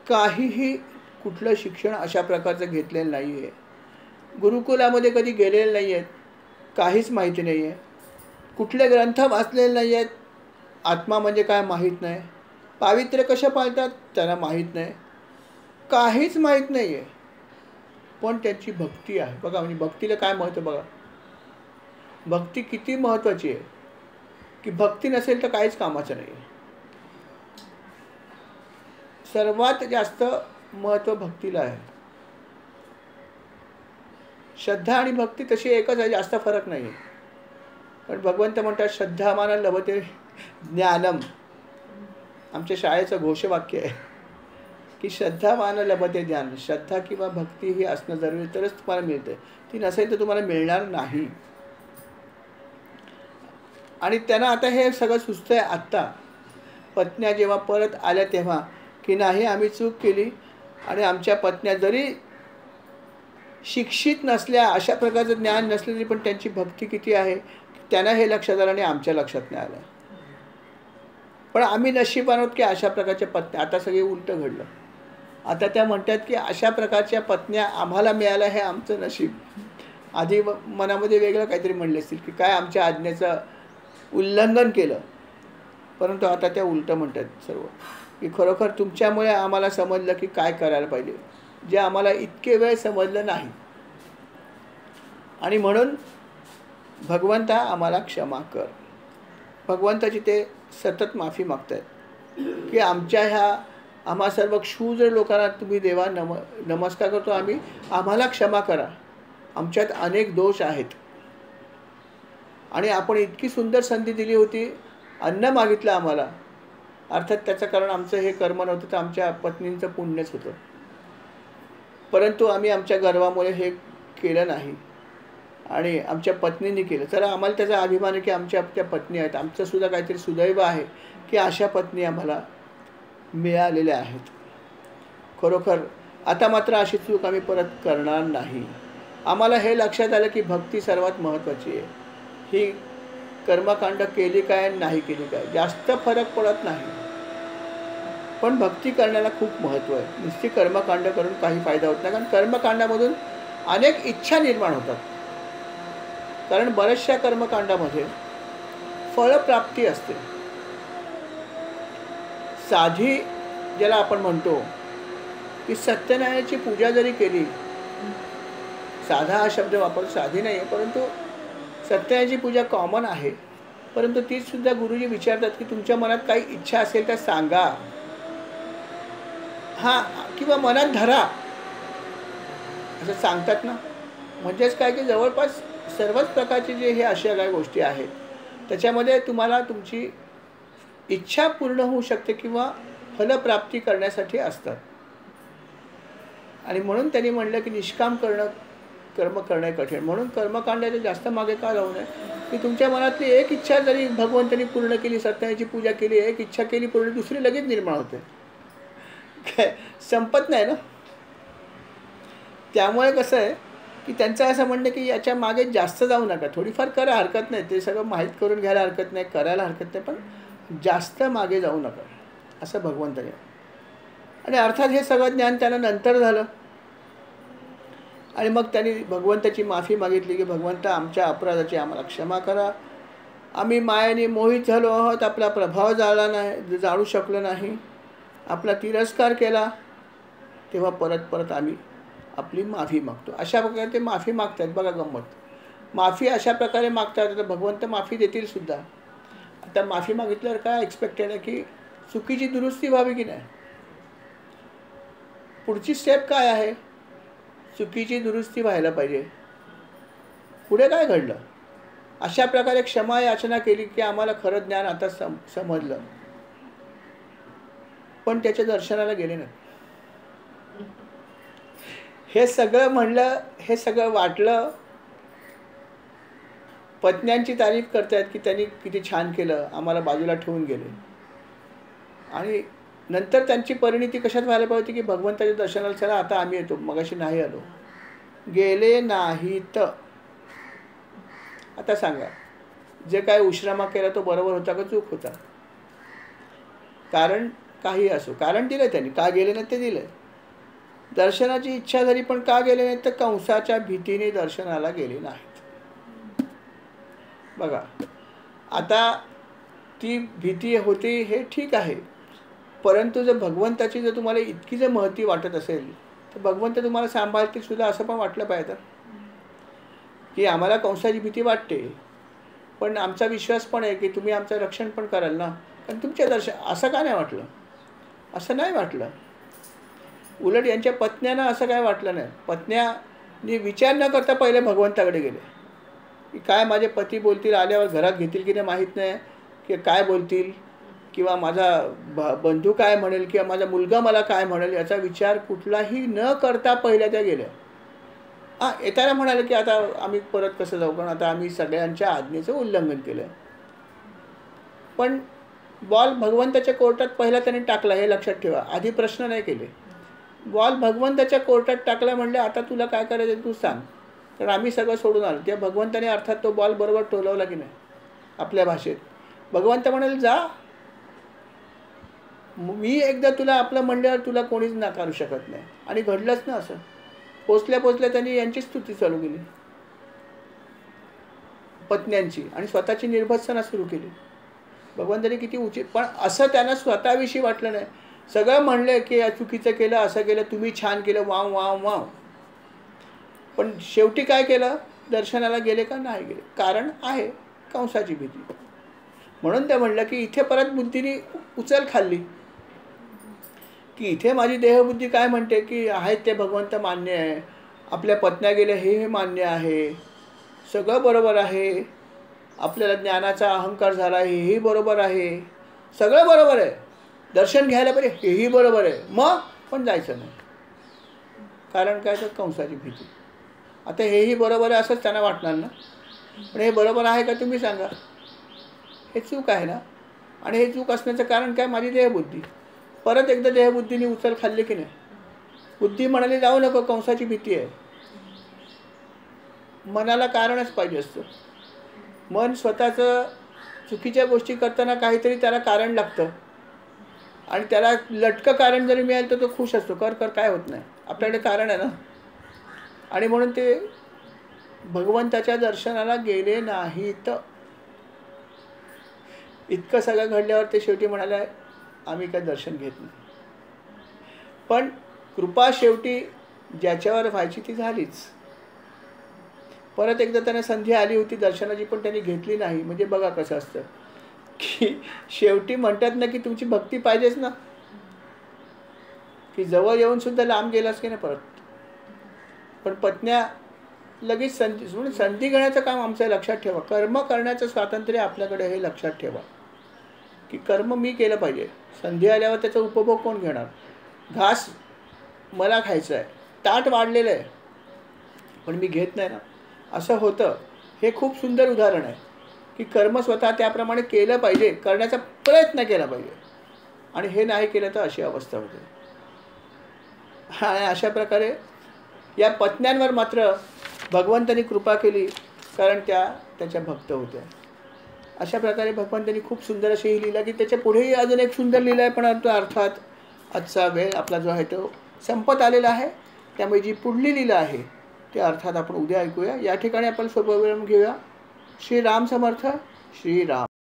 काहीही कुठलं शिक्षण अशा प्रकारचं घेतलेलं नाही आहे. गुरुकुलामध्ये कधी गेलेले नाही आहेत, काहीच माहिती नाही आहे. कुठले ग्रंथ वाचलेले नाही आहेत, आत्मा म्हणजे काय माहीत नाही. पावित्र्य कशा पाळतात त्यांना माहीत नाही, काहीच माहीत नाही आहे. पण त्यांची भक्ती आहे बघा. म्हणजे भक्तीला काय महत्त्व बघा. भक्ती किती महत्त्वाची आहे की भक्ती नसेल तर काहीच कामाचं नाही. सर्वात जास्त महत्त्व भक्तीला आहे. श्रद्धा आणि भक्ती तशी एकच आहे, जास्त फरक नाही आहे. पण भगवंत म्हणतात श्रद्धामान लभते ज्ञानम. आमच्या शाळेचं घोषवाक्य आहे की श्रद्धामान लभते ज्ञान. श्रद्धा किंवा भक्ती ही असणं जरुरी, तरच तुम्हाला मिळते. ती नसेल तर तुम्हाला मिळणार नाही. आणि त्यांना आता हे सगळं सुचतंय आत्ता. पत्न्या जेव्हा परत आल्या तेव्हा की नाही आम्ही चूक केली, आणि आमच्या पत्न्या जरी शिक्षित नसल्या, अशा प्रकारचं ज्ञान नसलं तरी पण त्यांची भक्ती किती आहे त्यांना हे लक्षात आलं आणि आमच्या लक्षात नाही आलं. पण आम्ही नशीबवान आहोत की अशा प्रकारच्या पत्न्या. आता सगळे उलटं घडलं. आता त्या म्हणतात की अशा प्रकारच्या पत्न्या आम्हाला मिळाल्या हे आमचं नशीब. आधी मनामध्ये वेगळं काहीतरी म्हणले असतील की काय आमच्या आज्ञेचं उल्लंघन केलं, परंतु आता त्या उलटं म्हणतात सर्व की खरोखर तुमच्यामुळे आम्हाला समजलं की काय करायला पाहिजे, जे आम्हाला इतके वेळ समजलं नाही. आणि म्हणून भगवंता आम्हाला क्षमा कर. भगवंताची ते सतत माफी मागत आहेत की आमच्या ह्या आम्हा सर्व क्षुद्र लोकांना तुम्ही देवा नमस्कार करतो आम्ही, आम्हाला क्षमा करा. आमच्यात अनेक दोष आहेत आणि आपण इतकी सुंदर संधी दिली होती, अन्न मागितलं आम्हाला. अर्थात त्याचं कारण आमचं हे कर्म नव्हतं, तर आमच्या पत्नींचं पुण्यच होतं. परंतु आम्ही आमच्या गर्वामुळे हे केलं नाही आणि आमच्या पत्नींनी केलं. तर आम्हाला त्याचा अभिमान आहे की आमच्या पत्नी आहेत. आमचं सुद्धा काहीतरी सुदैव आहे की अशा पत्नी आम्हाला मिळालेल्या आहेत. खरोखर आता मात्र अशी चूक आम्ही परत करणार नाही. आम्हाला हे लक्षात आलं की भक्ती सर्वात महत्त्वाची आहे. ही कर्मकांड केली काय नाही केली काय जास्त फरक पडत नाही, पण भक्ती करण्याला खूप महत्त्व आहे. नुसती कर्मकांड करून काही फायदा होत नाही, कारण कर्मकांडामधून अनेक इच्छा निर्माण होतात. कारण बऱ्याचशा कर्मकांडामध्ये फळप्राप्ती असते. साधी ज्याला आपण म्हणतो की सत्यनारायणाची पूजा जरी केली, साधा हा शब्द वापर साधी नाही आहे, परंतु सत्यनारायणाची पूजा कॉमन आहे. परंतु तीच सुद्धा गुरुजी विचारतात की तुमच्या मनात काही इच्छा असेल तर सांगा, हां, किंवा मनात धरा असं सांगतात ना. म्हणजेच काय की जवळपास सर्वच प्रकारचे जे हे अशा काही गोष्टी आहेत त्याच्यामध्ये तुम्हाला तुमची इच्छा पूर्ण होऊ शकते किंवा फलप्राप्ती करण्यासाठी असतात. आणि म्हणून त्यांनी म्हणलं की निष्काम कर्म करणे कठीण. म्हणून कर्मकांडाच्या जास्त मागे का राहू नये की तुमच्या मनातली एक इच्छा जरी भगवंतांनी पूर्ण केली, सत्यनारायणाची पूजा केली, एक इच्छा केली पूर्ण, दुसरी लगेच निर्माण होते. काय संपत नाही ना. त्यामुळे कसं आहे की त्यांचं असं म्हणणं की याच्या मागे जास्त जाऊ नका. थोडीफार करा, हरकत नाही. ते सगळं माहीत करून घ्यायला हरकत नाही, करायला हरकत नाही, पण जास्त मागे जाऊ नका असं भगवंताने. आणि अर्थात हे सगळं ज्ञान त्यांना नंतर झालं आणि मग त्यांनी भगवंताची माफी मागितली की भगवंता आमच्या अपराधाची आम्हाला क्षमा करा. आम्ही मायेने मोहित झालो आहोत, आपला प्रभाव जाळला नाही, जाणू शकलो नाही, आपला तिरस्कार केला. तेव्हा परत परत आम्ही आपली माफी मागतो. अशा प्रकारे ते माफी मागतात. बघा गंमत, माफी अशा प्रकारे मागतात तर भगवंत माफी देतील सुद्धा. आता माफी मागितल्यावर काय एक्सपेक्टेड आहे की चुकीची दुरुस्ती व्हावी की नाही. पुढची स्टेप काय आहे, चुकीची दुरुस्ती व्हायला पाहिजे. पुढे काय घडलं, अशा प्रकारे क्षमा याचना केली की आम्हाला खरं ज्ञान आता समजलं, पण त्याच्या दर्शनाला गेले नाही. हे सगळं म्हणलं, हे सगळं वाटलं, पत्न्यांची तारीफ करतायत की त्यांनी किती छान केलं, आम्हाला बाजूला ठेवून गेले. आणि नंतर त्यांची परिणिती कशात व्हायला पाहिजे की भगवंताच्या दर्शनाला चला आता आम्ही येतो, मगाशी नाही आलो. गेले नाहीत. आता सांगा, जे काय उशिरामा केला तो बरोबर होता का चूक होता? कारण काही असो, कारण दिलं त्यांनी, का गेले नाही ते दिलं. दर्शनाची इच्छा झाली पण का गेले नाहीत? तर कंसाच्या भीतीने दर्शनाला गेले नाहीत. बघा, आता ती भीती होती हे ठीक आहे, परंतु जर भगवंताची जर तुम्हाला इतकी जर महती वाटत असेल तर भगवंत तुम्हाला सांभाळतील सुद्धा, असं पण वाटलं पाहिजे की आम्हाला कंसाची भीती वाटते पण आमचा विश्वास पण आहे की तुम्ही आमचं रक्षण पण कराल ना, कारण तुमच्या दर्शन. असं का नाही वाटलं? असं नाही वाटलं. उलट यांच्या पत्न्यांना असं काय वाटलं नाही. पत्न्यांनी विचार न करता पहिले भगवंताकडे गेले की काय माझे पती बोलतील, आल्यावर घरात घेतील की नाही माहीत नाही, की काय बोलतील, किंवा माझा बंधू काय म्हणेल, किंवा माझा मुलगा मला काय म्हणेल, याचा विचार कुठलाही न करता पहिल्या त्या गेल्या. येताना म्हणाले की आता आम्ही परत कसं जाऊ, कारण आता आम्ही सगळ्यांच्या आज्ञेचं उल्लंघन केलं. पण बॉल भगवंताच्या कोर्टात पहिला त्यांनी टाकला, हे लक्षात ठेवा. आधी प्रश्न नाही केले. बॉल भगवंताच्या कोर्टात टाकला, म्हणले आता तुला काय करायचं तू सांग, कारण आम्ही सगळं सोडून आलो. त्या भगवंताने अर्थात तो बॉल बरोबर टोलवला की नाही आपल्या भाषेत. भगवंत म्हणाले जा, मी एकदा तुला आपलं म्हणल्यावर तुला कोणीच नाकारू शकत नाही. आणि घडलंच ना असं. पोचल्या त्यांनी यांची स्तुती चालू केली पत्न्यांची, आणि स्वतःची निर्भत्सना सुरू केली. भगवंताने किती उचित, पण असं त्यांना स्वतःविषयी वाटलं नाही. सगळं म्हणले की चुकीचं केलं, असं केलं, तुम्ही छान केलं, वाव वाव वाव. पण शेवटी काय केलं? दर्शनाला गेले का नाही गेले? कारण आहे कंसाची भीती. म्हणून ते म्हणलं की इथे परत बुद्धीने उचल खाल्ली की इथे माझी देहबुद्धी काय म्हणते की आहेत ते भगवंत मान्य आहे, आपल्या पत्न्या गेल्या हे मान्य आहे, सगळं बरोबर आहे, आपल्याला ज्ञानाचा अहंकार झाला हेही बरोबर आहे, सगळं बरोबर आहे, दर्शन घ्यायला पाहिजे हेही बरोबर आहे, मग पण जायचं नाही. कारण काय? तर कंसाची भीती. आता हेही बरोबर आहे असंच त्यांना वाटणार ना, पण हे बरोबर आहे का तुम्ही सांगा? हे चूक आहे ना. आणि हे चूक असण्याचं कारण काय? माझी देहबुद्धी. परत एकदा देहबुद्धीने उचल खाल्ली की नाही. बुद्धी म्हणाली जाऊ नको, कंसाची भीती आहे. मनाला कारणच पाहिजे असतं. मन स्वतःचं चुकीच्या गोष्टी करताना काहीतरी त्याला कारण लागतं, आणि त्याला लटकं कारण जरी मिळालं तर तो खुश असतो. कर कर काय होत नाही, आपल्याकडे कारण आहे ना. आणि म्हणून ते भगवंताच्या दर्शनाला गेले नाहीत. इतकं सगळं घडल्यावर ते शेवटी म्हणाले आम्ही काय दर्शन घेत नाही. पण कृपा शेवटी ज्याच्यावर व्हायची ती झालीच. परत एकदा त्यांना संधी आली होती दर्शनाची, पण त्यांनी घेतली नाही. म्हणजे बघा कसं असतं की शेवटी म्हणतात ना की तुमची भक्ती पाहिजेच ना, की जवळ येऊन सुद्धा लांब गेलास की नाही परत. पण पत्न्या लगेच संधी घेण्याचं काम आमचं लक्षात ठेवा. कर्म करण्याचं स्वातंत्र्य आपल्याकडे हे लक्षात ठेवा की कर्म मी केलं पाहिजे. संधी आल्यावर त्याचा उपभोग कोण घेणार? घास मला खायचं आहे, ताट वाढलेलं आहे, पण मी घेत नाही ना, असं होतं. हे खूप सुंदर उदाहरण आहे की कर्म स्वतः त्याप्रमाणे केलं पाहिजे, करण्याचा प्रयत्न केला पाहिजे, आणि हे नाही केलं तर अशी अवस्था होते. आणि अशा प्रकारे या पत्न्यांवर मात्र भगवंतानी कृपा केली, कारण त्या त्याच्या भक्त होत्या. अशा प्रकारे भगवंतानी खूप सुंदर अशी ही लीला की त्याच्या पुढेही अजून एक सुंदर लीला आहे, पण अर्थात आजचा वेळ आपला जो आहे तो संपत आलेला आहे. त्यामुळे जी पुढली लीला आहे ते अर्थात आपण उद्या ऐकूया. या ठिकाणी आपण सोपा वेळ घेऊया. श्री राम समर्थ. श्री राम.